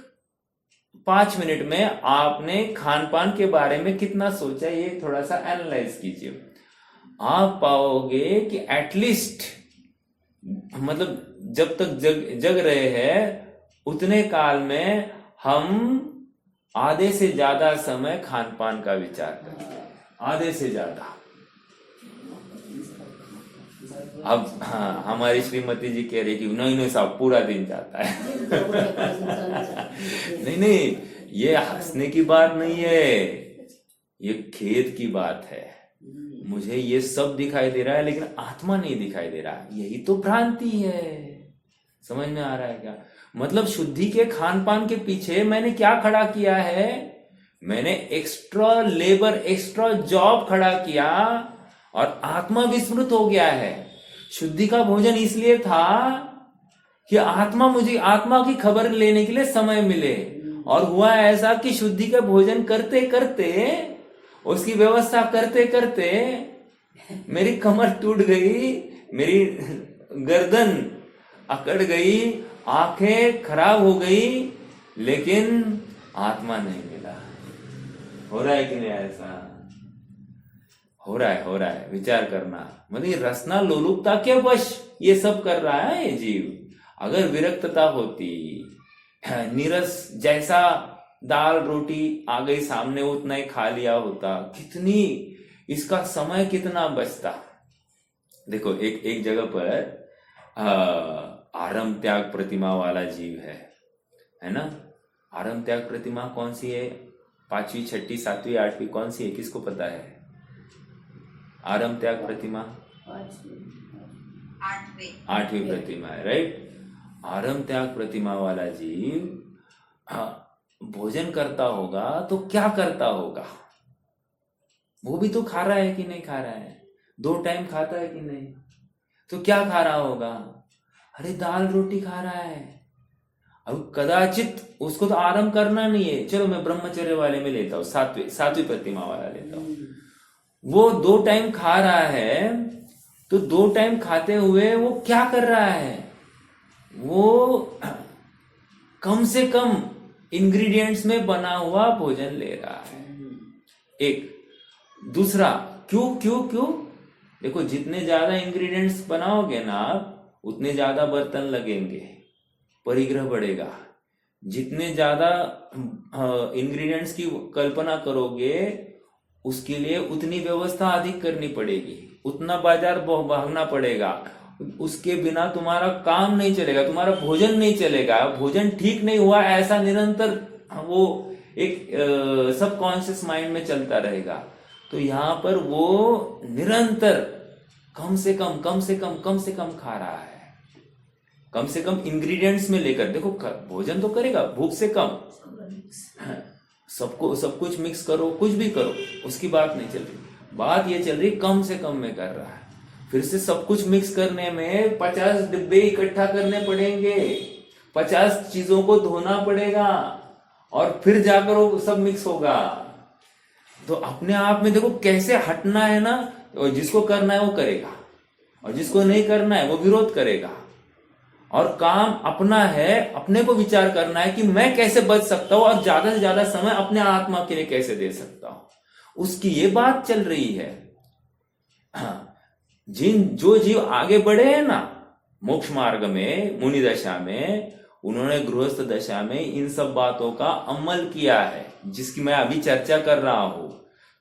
5 मिनट में आपने खान पान के बारे में कितना सोचा, ये थोड़ा सा एनालाइज कीजिए। आप पाओगे कि एटलीस्ट, मतलब जब तक जग रहे हैं उतने काल में हम आधे से ज्यादा समय खान पान का विचार करते हैं, आधे से ज्यादा। अब हाँ, हमारी श्रीमती जी कह रही कि नहीं साहब पूरा दिन जाता है। नहीं, ये हंसने की बात नहीं है, ये खेद की बात है। मुझे ये सब दिखाई दे रहा है लेकिन आत्मा नहीं दिखाई दे रहा, यही तो भ्रांति है। समझ में आ रहा है क्या। मतलब शुद्धि के खान पान के पीछे मैंने क्या खड़ा किया है, मैंने एक्स्ट्रा लेबर, एक्स्ट्रा जॉब खड़ा किया, और आत्मा विस्मृत हो गया है। शुद्धि का भोजन इसलिए था कि आत्मा की खबर लेने के लिए समय मिले, और हुआ ऐसा कि शुद्धि का भोजन करते करते, उसकी व्यवस्था करते करते मेरी कमर टूट गई, मेरी गर्दन अकड़ गई, आंखें खराब हो गई, लेकिन आत्मा नहीं मिला। हो रहा है कि नहीं ऐसा। हो रहा है। विचार करना। मतलब रसना लोलुपता के वश ये सब कर रहा है ये जीव। अगर विरक्तता होती नीरस जैसा दाल रोटी आ गई सामने उतना ही खा लिया होता, कितनी इसका समय कितना बचता। देखो एक जगह पर आरम त्याग प्रतिमा वाला जीव है ना। आरम त्याग प्रतिमा कौन सी है? 5वीं 6ठी 7वीं 8वीं कौन सी है, किसको पता है? आरम त्याग प्रतिमा 8वीं प्रतिमा है, राइट। आरम त्याग प्रतिमा वाला जीव भोजन करता होगा तो क्या करता होगा? वो भी तो खा रहा है कि नहीं खा रहा है? 2 टाइम खाता है कि नहीं? तो क्या खा रहा होगा? अरे दाल रोटी खा रहा है। अब कदाचित उसको तो आराम करना नहीं है, चलो मैं ब्रह्मचर्य वाले में लेता हूँ, सातवीं प्रतिमा वाला लेता हूँ। वो 2 टाइम खा रहा है, तो 2 टाइम खाते हुए वो क्या कर रहा है? वो कम से कम इंग्रेडिएंट्स में बना हुआ भोजन ले रहा है। एक दूसरा, क्यों देखो, जितने ज्यादा इंग्रेडिएंट्स बनाओगे ना आप, उतने ज्यादा बर्तन लगेंगे, परिग्रह बढ़ेगा। जितने ज्यादा इंग्रेडिएंट्स की कल्पना करोगे, उसके लिए उतनी व्यवस्था अधिक करनी पड़ेगी, उतना बाजार भागना पड़ेगा। उसके बिना तुम्हारा काम नहीं चलेगा, तुम्हारा भोजन नहीं चलेगा। भोजन ठीक नहीं हुआ, ऐसा निरंतर वो एक सबकॉन्शियस माइंड में चलता रहेगा। तो यहाँ पर वो निरंतर कम से कम खा रहा है, कम से कम इंग्रेडिएंट्स में लेकर। देखो भोजन तो करेगा, भूख से कम, सब कुछ मिक्स करो, कुछ भी करो, उसकी बात नहीं चल रही। बात ये चल रही कम से कम में कर रहा है। फिर से सब कुछ मिक्स करने में 50 डिब्बे इकट्ठा करने पड़ेंगे, 50 चीजों को धोना पड़ेगा, और फिर जाकर वो सब मिक्स होगा। तो अपने आप में देखो कैसे हटना है ना। और जिसको करना है वो करेगा, और जिसको नहीं करना है वो विरोध करेगा। और काम अपना है, अपने को विचार करना है कि मैं कैसे बच सकता हूं और ज्यादा से ज्यादा समय अपने आत्मा के लिए कैसे दे सकता हूं, उसकी ये बात चल रही है। जो जीव आगे बढ़े हैं ना मोक्ष मार्ग में, मुनि दशा में, उन्होंने गृहस्थ दशा में इन सब बातों का अमल किया है, जिसकी मैं अभी चर्चा कर रहा हूं।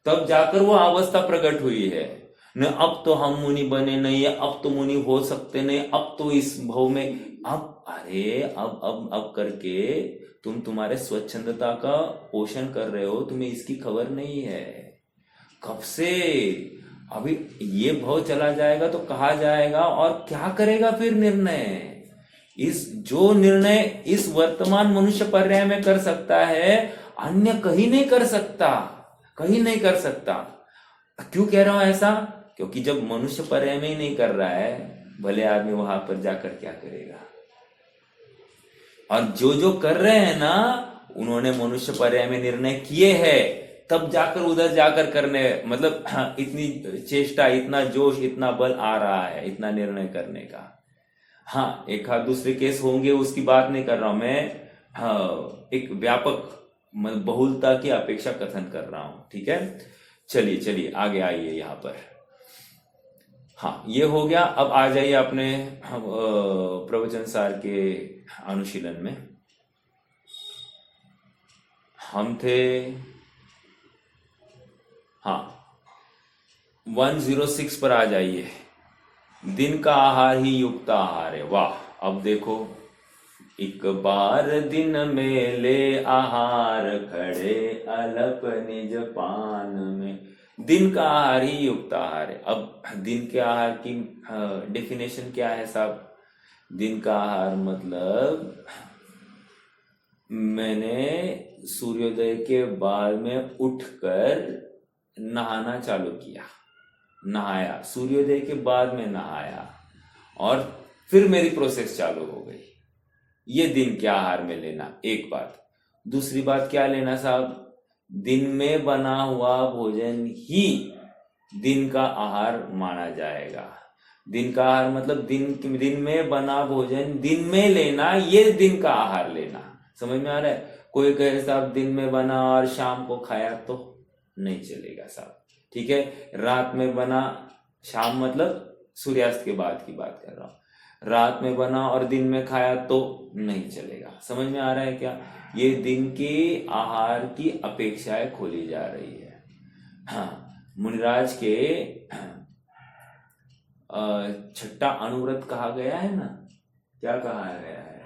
तब जाकर वो अवस्था प्रकट हुई है न। अब तो हम मुनि बने नहीं है, अब तो मुनि हो सकते नहीं, अब तो इस भाव में, अब करके तुम तुम्हारे स्वच्छंदता का पोषण कर रहे हो, तुम्हें इसकी खबर नहीं है। कब से अभी ये भाव चला जाएगा तो कहा जाएगा, और क्या करेगा फिर निर्णय? जो निर्णय इस वर्तमान मनुष्य पर्याय में कर सकता है, अन्य कहीं नहीं कर सकता। क्यों कह रहा हूं ऐसा? क्योंकि जब मनुष्य पर्याय में ही नहीं कर रहा है, भले आदमी वहां पर जाकर क्या करेगा? और जो कर रहे हैं ना, उन्होंने मनुष्य पर्याय में निर्णय किए हैं, तब जाकर उधर जाकर करने, मतलब इतनी चेष्टा, इतना जोश, इतना बल आ रहा है, इतना निर्णय करने का। हाँ, एक आध दूसरे केस होंगे, उसकी बात नहीं कर रहा हूं मैं। एक व्यापक बहुलता की अपेक्षा कथन कर रहा हूं, ठीक है। चलिए आगे आइए यहां पर। हाँ, ये हो गया। अब आ जाइए अपने प्रवचन सार के अनुशीलन में। हम थे 106 पर आ जाइए। दिन का आहार ही युक्त आहार है। वाह! अब देखो, एक बार दिन में ले आहार, खड़े अलप निज पान में। दिन का आहार ही युक्त आहार है। अब दिन के आहार की डेफिनेशन क्या है साहब? दिन का आहार मतलब मैंने सूर्योदय के बाद में उठकर नहाना चालू किया, नहाया, सूर्योदय के बाद में नहाया, और फिर मेरी प्रोसेस चालू हो गई। ये दिन के आहार में लेना, एक बात। दूसरी बात क्या लेना साहब? दिन में बना हुआ भोजन ही दिन का आहार माना जाएगा। दिन का आहार मतलब दिन में बना भोजन दिन में लेना, ये दिन का आहार लेना। समझ में आ रहा है? कोई कहे साहब दिन में बना और शाम को खाया, तो नहीं चलेगा साहब, ठीक है। रात में बना, शाम मतलब सूर्यास्त के बाद की बात कर रहा हूं। रात में बना और दिन में खाया तो नहीं चलेगा। समझ में आ रहा है क्या? ये दिन के आहार की अपेक्षाएं खोली जा रही है। हाँ, मुनिराज के छठा अनुव्रत कहा गया है ना, क्या कहा गया है?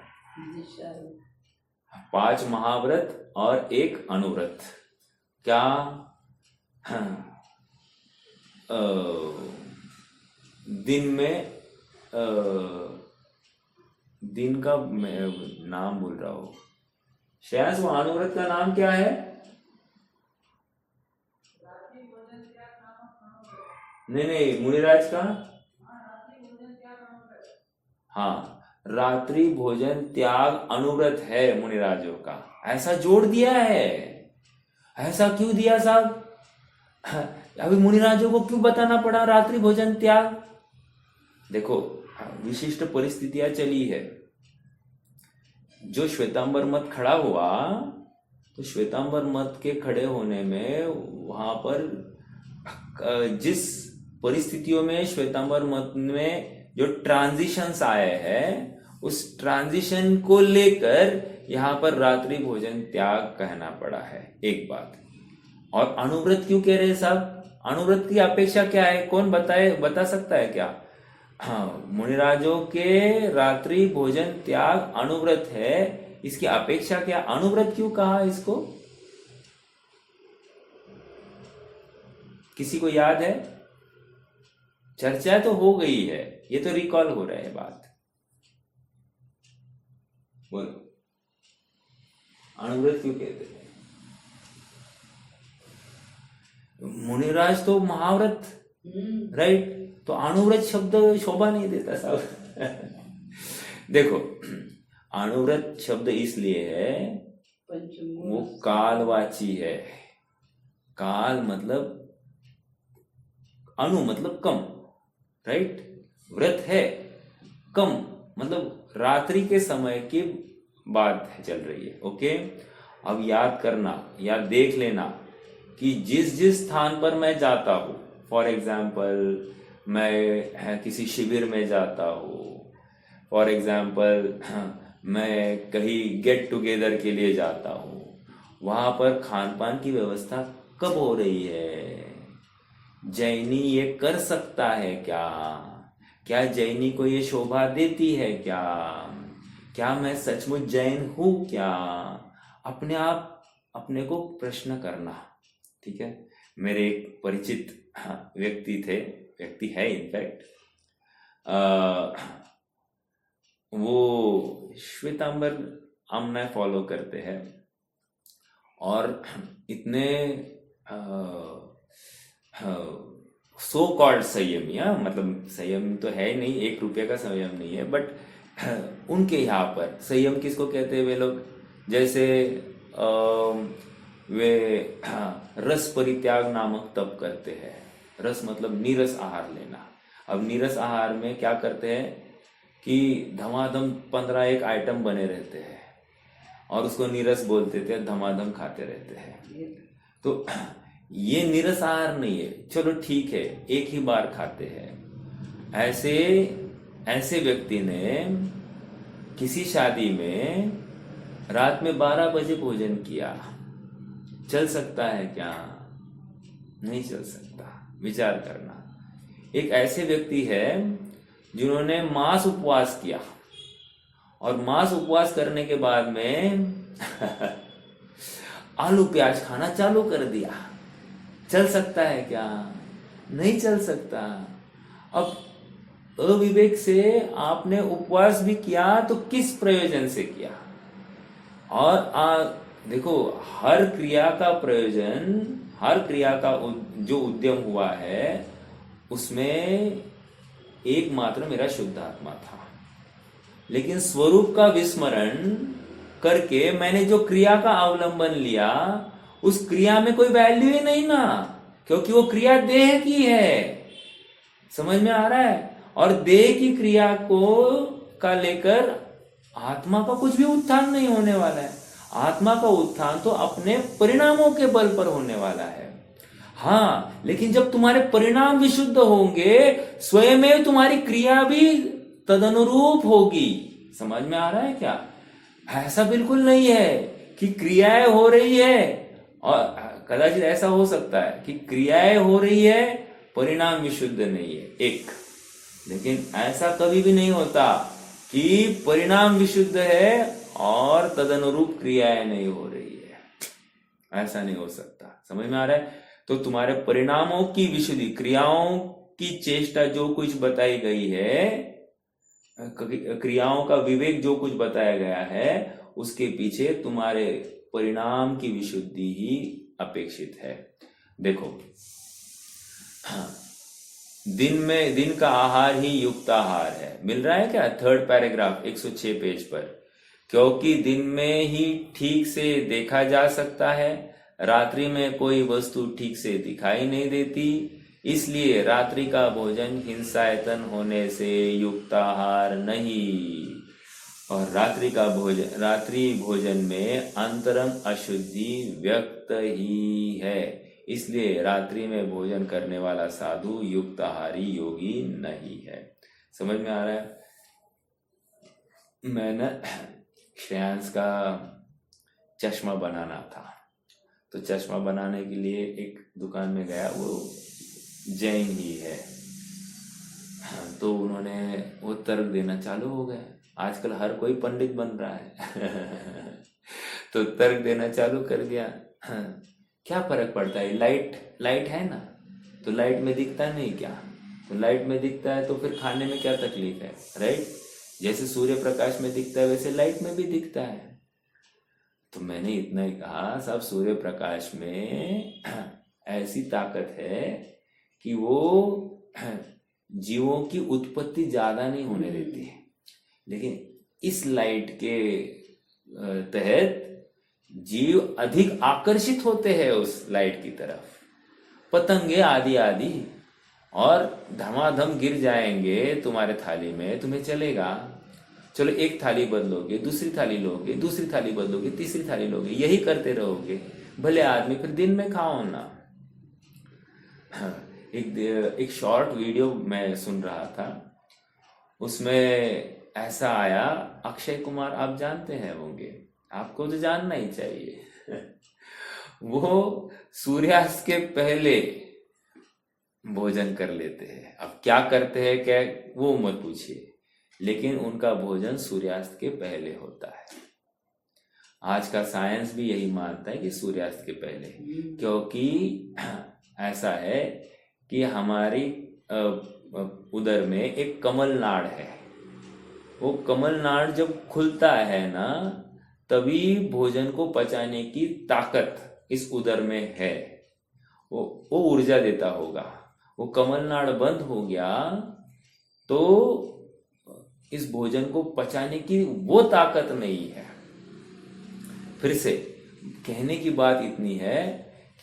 5 महाव्रत और 1 अनुव्रत। क्या? हाँ, दिन में दिन का मैं नाम भूल रहा हूं, शायद वो अनुव्रत का नाम क्या है? नहीं, मुनिराज का, हाँ, रात्रि भोजन त्याग अनुव्रत है मुनिराजों का। ऐसा जोड़ दिया है। ऐसा क्यों दिया साहब? अभी मुनिराजों को क्यों बताना पड़ा रात्रि भोजन त्याग? देखो, विशिष्ट परिस्थितियां चली है। जो श्वेतांबर मत खड़ा हुआ, तो श्वेतांबर मत के खड़े होने में वहां पर जिस परिस्थितियों में श्वेतांबर मत में जो ट्रांजिशंस आए हैं, उस ट्रांजिशन को लेकर यहां पर रात्रि भोजन त्याग कहना पड़ा है, एक बात। और अनुव्रत क्यों कह रहे हैं साहब? अनुव्रत की अपेक्षा क्या है? कौन बता सकता है क्या? हाँ, मुनिराजों के रात्रि भोजन त्याग अनुव्रत है, इसकी अपेक्षा क्या? अनुव्रत क्यों कहा इसको? किसी को याद है? चर्चा तो हो गई है, ये तो रिकॉल हो रहा है बात। बोलो, अनुव्रत क्यों कहते हैं? मुनिराज तो महाव्रत, राइट? तो अनुव्रत शब्द शोभा नहीं देता साहब। देखो, अनुव्रत शब्द इसलिए है, वो कालवाची है। काल मतलब अनु मतलब कम, राइट? व्रत है, कम मतलब रात्रि के समय की बात चल रही है। ओके, अब याद करना या देख लेना कि जिस जिस स्थान पर मैं जाता हूं, फॉर एग्जाम्पल मैं किसी शिविर में जाता हूँ, फॉर एग्जाम्पल मैं कहीं गेट टुगेदर के लिए जाता हूँ, वहां पर खान पान की व्यवस्था कब हो रही है? जैनी ये कर सकता है क्या? क्या जैनी को ये शोभा देती है क्या? क्या मैं सचमुच जैन हूं क्या? अपने आप अपने को प्रश्न करना, ठीक है? मेरे एक परिचित व्यक्ति है इनफैक्ट, वो श्वेतांबर आमना फॉलो करते हैं और इतने सो कॉल्ड संयमी, मतलब संयम तो है नहीं, 1 रुपये का संयम नहीं है, बट उनके यहाँ पर संयम किसको कहते हैं वे लोग? जैसे वे रस परित्याग नामक तप करते हैं। रस मतलब नीरस आहार लेना। अब नीरस आहार में क्या करते हैं कि धमाधम 15 एक आइटम बने रहते हैं और उसको नीरस बोलते थे, धमाधम खाते रहते हैं। तो ये नीरस आहार नहीं है। चलो ठीक है, एक ही बार खाते हैं। ऐसे व्यक्ति ने किसी शादी में रात में 12 बजे भोजन किया, चल सकता है क्या? नहीं चल सकता। विचार करना। एक ऐसे व्यक्ति है जिन्होंने मांस उपवास किया और मांस उपवास करने के बाद में आलू प्याज खाना चालू कर दिया, चल सकता है क्या? नहीं चल सकता। अब अविवेक से आपने उपवास भी किया तो किस प्रयोजन से किया? और देखो, हर क्रिया का प्रयोजन, हर क्रिया का जो उद्यम हुआ है उसमें एकमात्र मेरा शुद्धात्मा था, लेकिन स्वरूप का विस्मरण करके मैंने जो क्रिया का अवलंबन लिया, उस क्रिया में कोई वैल्यू ही नहीं ना, क्योंकि वो क्रिया देह की है। समझ में आ रहा है? और देह की क्रिया का लेकर आत्मा का कुछ भी उत्थान नहीं होने वाला है। आत्मा का उत्थान तो अपने परिणामों के बल पर होने वाला है। हाँ, लेकिन जब तुम्हारे परिणाम विशुद्ध होंगे, स्वयं में तुम्हारी क्रिया भी तदनुरूप होगी। समझ में आ रहा है क्या? ऐसा बिल्कुल नहीं है कि क्रियाएं हो रही है, और कदाचित ऐसा हो सकता है कि क्रियाएं हो रही है, परिणाम विशुद्ध नहीं है, एक। लेकिन ऐसा कभी भी नहीं होता कि परिणाम विशुद्ध है और तदनुरूप क्रियाएं नहीं हो रही है। ऐसा नहीं हो सकता। समझ में आ रहा है? तो तुम्हारे परिणामों की विशुद्धि, क्रियाओं की चेष्टा जो कुछ बताई गई है, क्रियाओं का विवेक जो कुछ बताया गया है, उसके पीछे तुम्हारे परिणाम की विशुद्धि ही अपेक्षित है। देखो, दिन का आहार ही युक्त आहार है। मिल रहा है क्या? 3rd पैराग्राफ 106 पेज पर। क्योंकि दिन में ही ठीक से देखा जा सकता है, रात्रि में कोई वस्तु ठीक से दिखाई नहीं देती, इसलिए रात्रि का भोजन हिंसायतन होने से युक्त आहार नहीं। और रात्रि भोजन में अंतरंग अशुद्धि व्यक्त ही है, इसलिए रात्रि में भोजन करने वाला साधु युक्त आहारी योगी नहीं है। समझ में आ रहा है? मैंने श्रेयांश का चश्मा बनाना था, तो चश्मा बनाने के लिए एक दुकान में गया, वो जैन ही है। तो उन्होंने वो तर्क देना चालू हो गए। आजकल हर कोई पंडित बन रहा है तो तर्क देना चालू कर दिया। क्या फर्क पड़ता है? लाइट है ना, तो लाइट में दिखता नहीं क्या? तो लाइट में दिखता है तो फिर खाने में क्या तकलीफ है, राइट? जैसे सूर्य प्रकाश में दिखता है वैसे लाइट में भी दिखता है। तो मैंने इतना ही कहा, साहब सूर्य प्रकाश में ऐसी ताकत है कि वो जीवों की उत्पत्ति ज्यादा नहीं होने देती है, लेकिन इस लाइट के तहत जीव अधिक आकर्षित होते हैं उस लाइट की तरफ, पतंगे आदि आदि, और धमाधम गिर जाएंगे तुम्हारे थाली में, तुम्हें चलेगा? चलो एक थाली बदलोगे, दूसरी थाली लोगे, दूसरी थाली बदलोगे, तीसरी थाली लोगे, यही करते रहोगे, भले आदमी, फिर दिन में खाओ ना। एक शॉर्ट वीडियो मैं सुन रहा था, उसमें ऐसा आया, अक्षय कुमार आप जानते हैं होंगे, आपको तो जानना ही चाहिए वो सूर्यास्त के पहले भोजन कर लेते हैं। अब क्या करते हैं क्या वो मत पूछिए, लेकिन उनका भोजन सूर्यास्त के पहले होता है। आज का साइंस भी यही मानता है कि सूर्यास्त के पहले, क्योंकि ऐसा है कि हमारी उदर में एक कमल नाड़ है, वो कमल नाड़ जब खुलता है ना, तभी भोजन को पचाने की ताकत इस उदर में है, वो ऊर्जा देता होगा। वो कमल नाड़ बंद हो गया तो इस भोजन को पचाने की वो ताकत नहीं है। फिर से कहने की बात इतनी है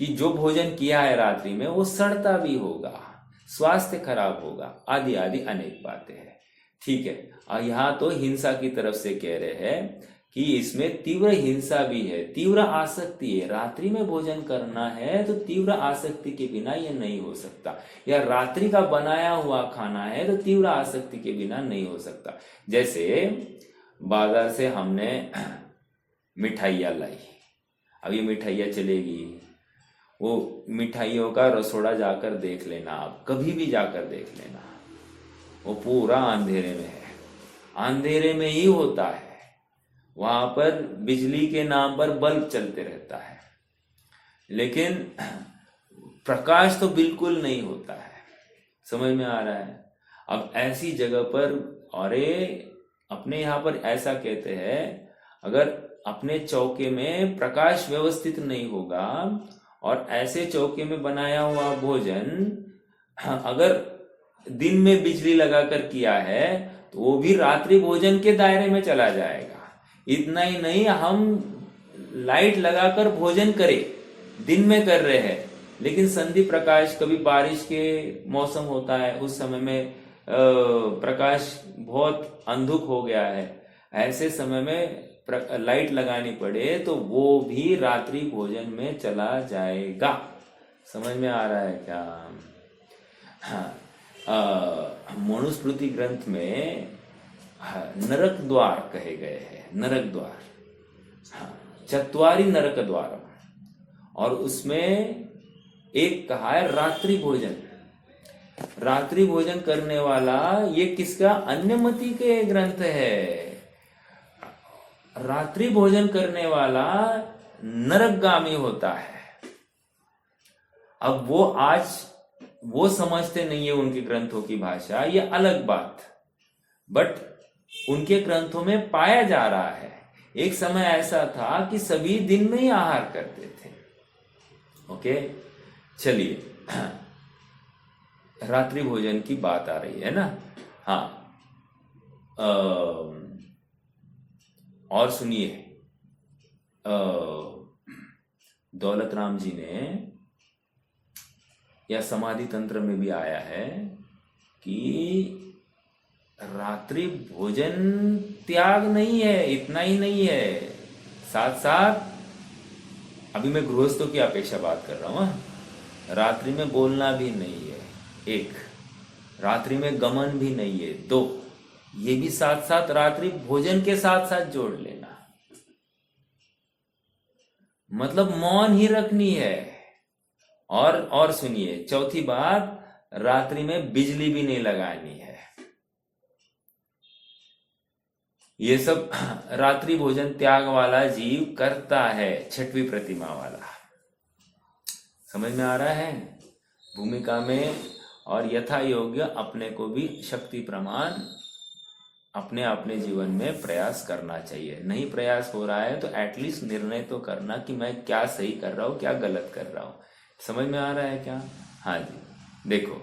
कि जो भोजन किया है रात्रि में वो सड़ता भी होगा, स्वास्थ्य खराब होगा, आदि आदि अनेक बातें हैं। ठीक है, और यहाँ तो हिंसा की तरफ से कह रहे हैं कि इसमें तीव्र हिंसा भी है, तीव्र आसक्ति है। रात्रि में भोजन करना है तो तीव्र आसक्ति के बिना ये नहीं हो सकता, या रात्रि का बनाया हुआ खाना है तो तीव्र आसक्ति के बिना नहीं हो सकता। जैसे बाजार से हमने मिठाइयाँ लाई, अब ये मिठाइयाँ चलेगी, वो मिठाइयों का रसोड़ा जाकर देख लेना, आप कभी भी जाकर देख लेना, वो पूरा अंधेरे में है, अंधेरे में ही होता है। वहां पर बिजली के नाम पर बल्ब चलते रहता है, लेकिन प्रकाश तो बिल्कुल नहीं होता है। समझ में आ रहा है? अब ऐसी जगह पर, अरे अपने यहाँ पर ऐसा कहते हैं, अगर अपने चौके में प्रकाश व्यवस्थित नहीं होगा और ऐसे चौके में बनाया हुआ भोजन अगर दिन में बिजली लगाकर किया है तो वो भी रात्रि भोजन के दायरे में चला जाएगा। इतना ही नहीं, हम लाइट लगाकर भोजन करें, दिन में कर रहे हैं, लेकिन संधि प्रकाश, कभी बारिश के मौसम होता है, उस समय में प्रकाश बहुत अंधुक हो गया है, ऐसे समय में लाइट लगानी पड़े तो वो भी रात्रि भोजन में चला जाएगा। समझ में आ रहा है क्या? हाँ, मनुस्मृति ग्रंथ में नरक द्वार कहे गए हैं, नरक द्वार। हाँ, चत्वारी नरक द्वार, और उसमें एक कहा है रात्रि भोजन। रात्रि भोजन करने वाला ये किसका? अन्यमति के ग्रंथ है। रात्रि भोजन करने वाला नरकगामी होता है। अब वो समझते नहीं है उनके ग्रंथों की भाषा, ये अलग बात, बट उनके ग्रंथों में पाया जा रहा है। एक समय ऐसा था कि सभी दिन में ही आहार करते थे। ओके, चलिए, रात्रि भोजन की बात आ रही है ना। हाँ, और सुनिए, दौलत राम जी ने, या समाधि तंत्र में भी आया है कि रात्रि भोजन त्याग नहीं है, इतना ही नहीं है, साथ साथ अभी मैं गृहस्थों की अपेक्षा बात कर रहा हूं। रात्रि में बोलना भी नहीं है, एक, रात्रि में गमन भी नहीं है, दो, ये भी साथ साथ रात्रि भोजन के साथ साथ जोड़ लेना, मतलब मौन ही रखनी है। और सुनिए, चौथी बात, रात्रि में बिजली भी नहीं लगानी है। ये सब रात्रि भोजन त्याग वाला जीव करता है, छठवीं प्रतिमा वाला। समझ में आ रहा है? भूमिका में और यथा योग्य अपने को भी शक्ति प्रमाण अपने अपने जीवन में प्रयास करना चाहिए। नहीं प्रयास हो रहा है तो एटलीस्ट निर्णय तो करना कि मैं क्या सही कर रहा हूं, क्या गलत कर रहा हूं। समझ में आ रहा है क्या? हाँ जी, देखो,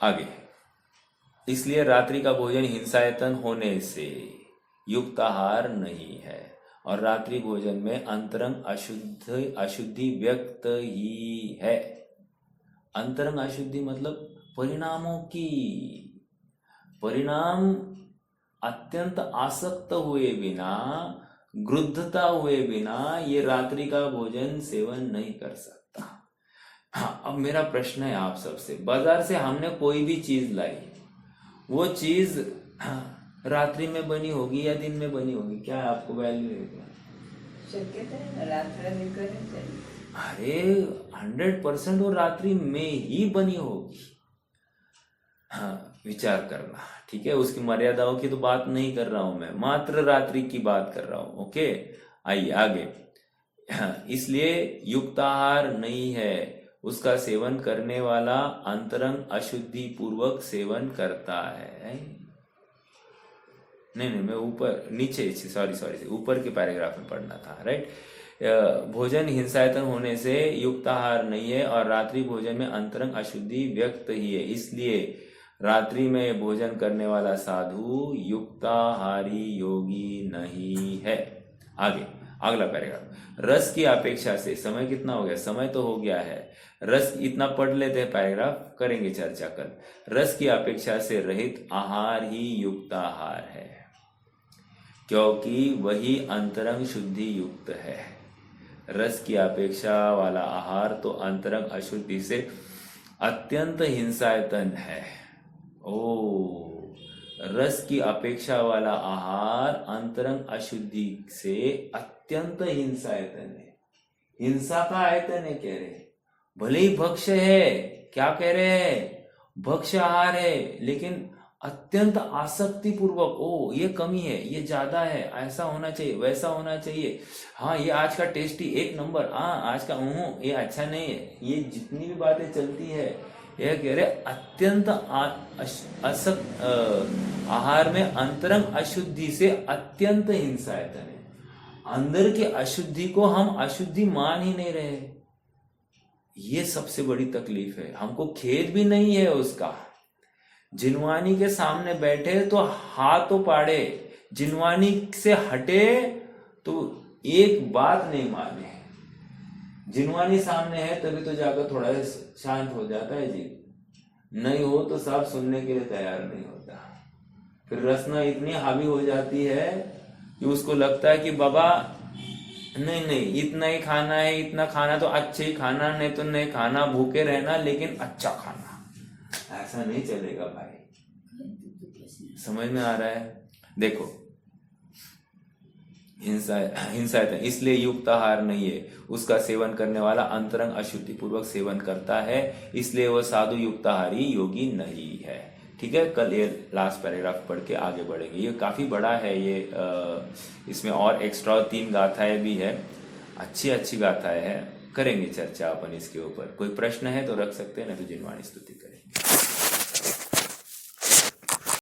आगे, इसलिए रात्रि का भोजन हिंसायतन होने से युक्त आहार नहीं है, और रात्रि भोजन में अंतरंग अशुद्धि व्यक्त ही है। अंतरंग अशुद्धि मतलब परिणामों की, परिणाम अत्यंत आसक्त हुए बिना, क्रुद्धता हुए बिना ये रात्रि का भोजन सेवन नहीं कर सकता। हाँ, अब मेरा प्रश्न है आप सबसे, बाजार से हमने कोई भी चीज लाई, वो चीज रात्रि में बनी होगी या दिन में बनी होगी, क्या आपको वैल्यू है? शक्यता है रात्रि में करनी चाहिए। अरे 100% वो रात्रि में ही बनी होगी। हाँ, विचार करना, ठीक है। उसकी मर्यादाओं की तो बात नहीं कर रहा हूं मैं, मात्र रात्रि की बात कर रहा हूं। ओके, आइए आगे। इसलिए युक्ताहार नहीं है, उसका सेवन करने वाला अंतरंग अशुद्धि पूर्वक सेवन करता है। नहीं, मैं ऊपर नीचे सॉरी ऊपर के पैराग्राफ में पढ़ना था, राइट। भोजन हिंसायतन होने से युक्ताहार नहीं है, और रात्रि भोजन में अंतरंग अशुद्धि व्यक्त ही है। इसलिए रात्रि में भोजन करने वाला साधु युक्ताहारी योगी नहीं है। आगे अगला पैराग्राफ, रस की अपेक्षा से, समय कितना हो गया? समय तो हो गया है। रस इतना पढ़ लेते हैं, पैराग्राफ करेंगे चर्चा कल। रस की अपेक्षा से रहित आहार ही युक्ताहार है, क्योंकि वही अंतरंग शुद्धि युक्त है। रस की अपेक्षा वाला आहार तो अंतरंग अशुद्धि से अत्यंत हिंसायतन है। रस की अपेक्षा वाला आहार अंतरंग अशुद्धि से अत्यंत हिंसायतन है। हिंसा का आयतन है, कह रहे, भले ही भक्ष्य है, क्या कह रहे हैं? भक्ष्य आहार है, लेकिन अत्यंत आसक्ति पूर्वक, ये कमी है, ये ज्यादा है, ऐसा होना चाहिए, वैसा होना चाहिए, हाँ ये आज का टेस्टी एक नंबर, हाँ आज का ये अच्छा नहीं है, ये जितनी भी बातें चलती है, यह कह रहे अत्यंत आहार में अंतरंग अशुद्धि से अत्यंत हिंसायतन है। अंदर की अशुद्धि को हम अशुद्धि मान ही नहीं रहे, ये सबसे बड़ी तकलीफ है। हमको खेद भी नहीं है उसका। जिनवानी के सामने बैठे तो हाथ तो पाड़े, जिनवानी से हटे तो एक बात नहीं माने। जिनवानी सामने है तभी तो जाकर थोड़ा शांत हो जाता है जी, नहीं हो तो सब सुनने के लिए तैयार नहीं होता। फिर रसना इतनी हावी हो जाती है कि उसको लगता है कि बाबा नहीं इतना ही खाना है, इतना खाना तो अच्छे ही खाना, नहीं तो नहीं खाना, भूखे रहना लेकिन अच्छा खाना। ऐसा नहीं चलेगा भाई, समझ में आ रहा है? देखो, हिंसा इसलिए युक्त आहार नहीं है, उसका सेवन करने वाला अंतरंग अशुद्धि पूर्वक सेवन करता है, इसलिए वह साधु युक्ताहारी योगी नहीं है। ठीक है, कल ये लास्ट पैराग्राफ पढ़ के आगे बढ़ेंगे। ये काफी बड़ा है ये, इसमें और एक्स्ट्रा 3 गाथाएं भी है, अच्छी गाथाएं हैं, करेंगे चर्चा अपन इसके ऊपर। कोई प्रश्न है तो रख सकते हैं, ना तो जिनवाणी स्तुति करेंगे।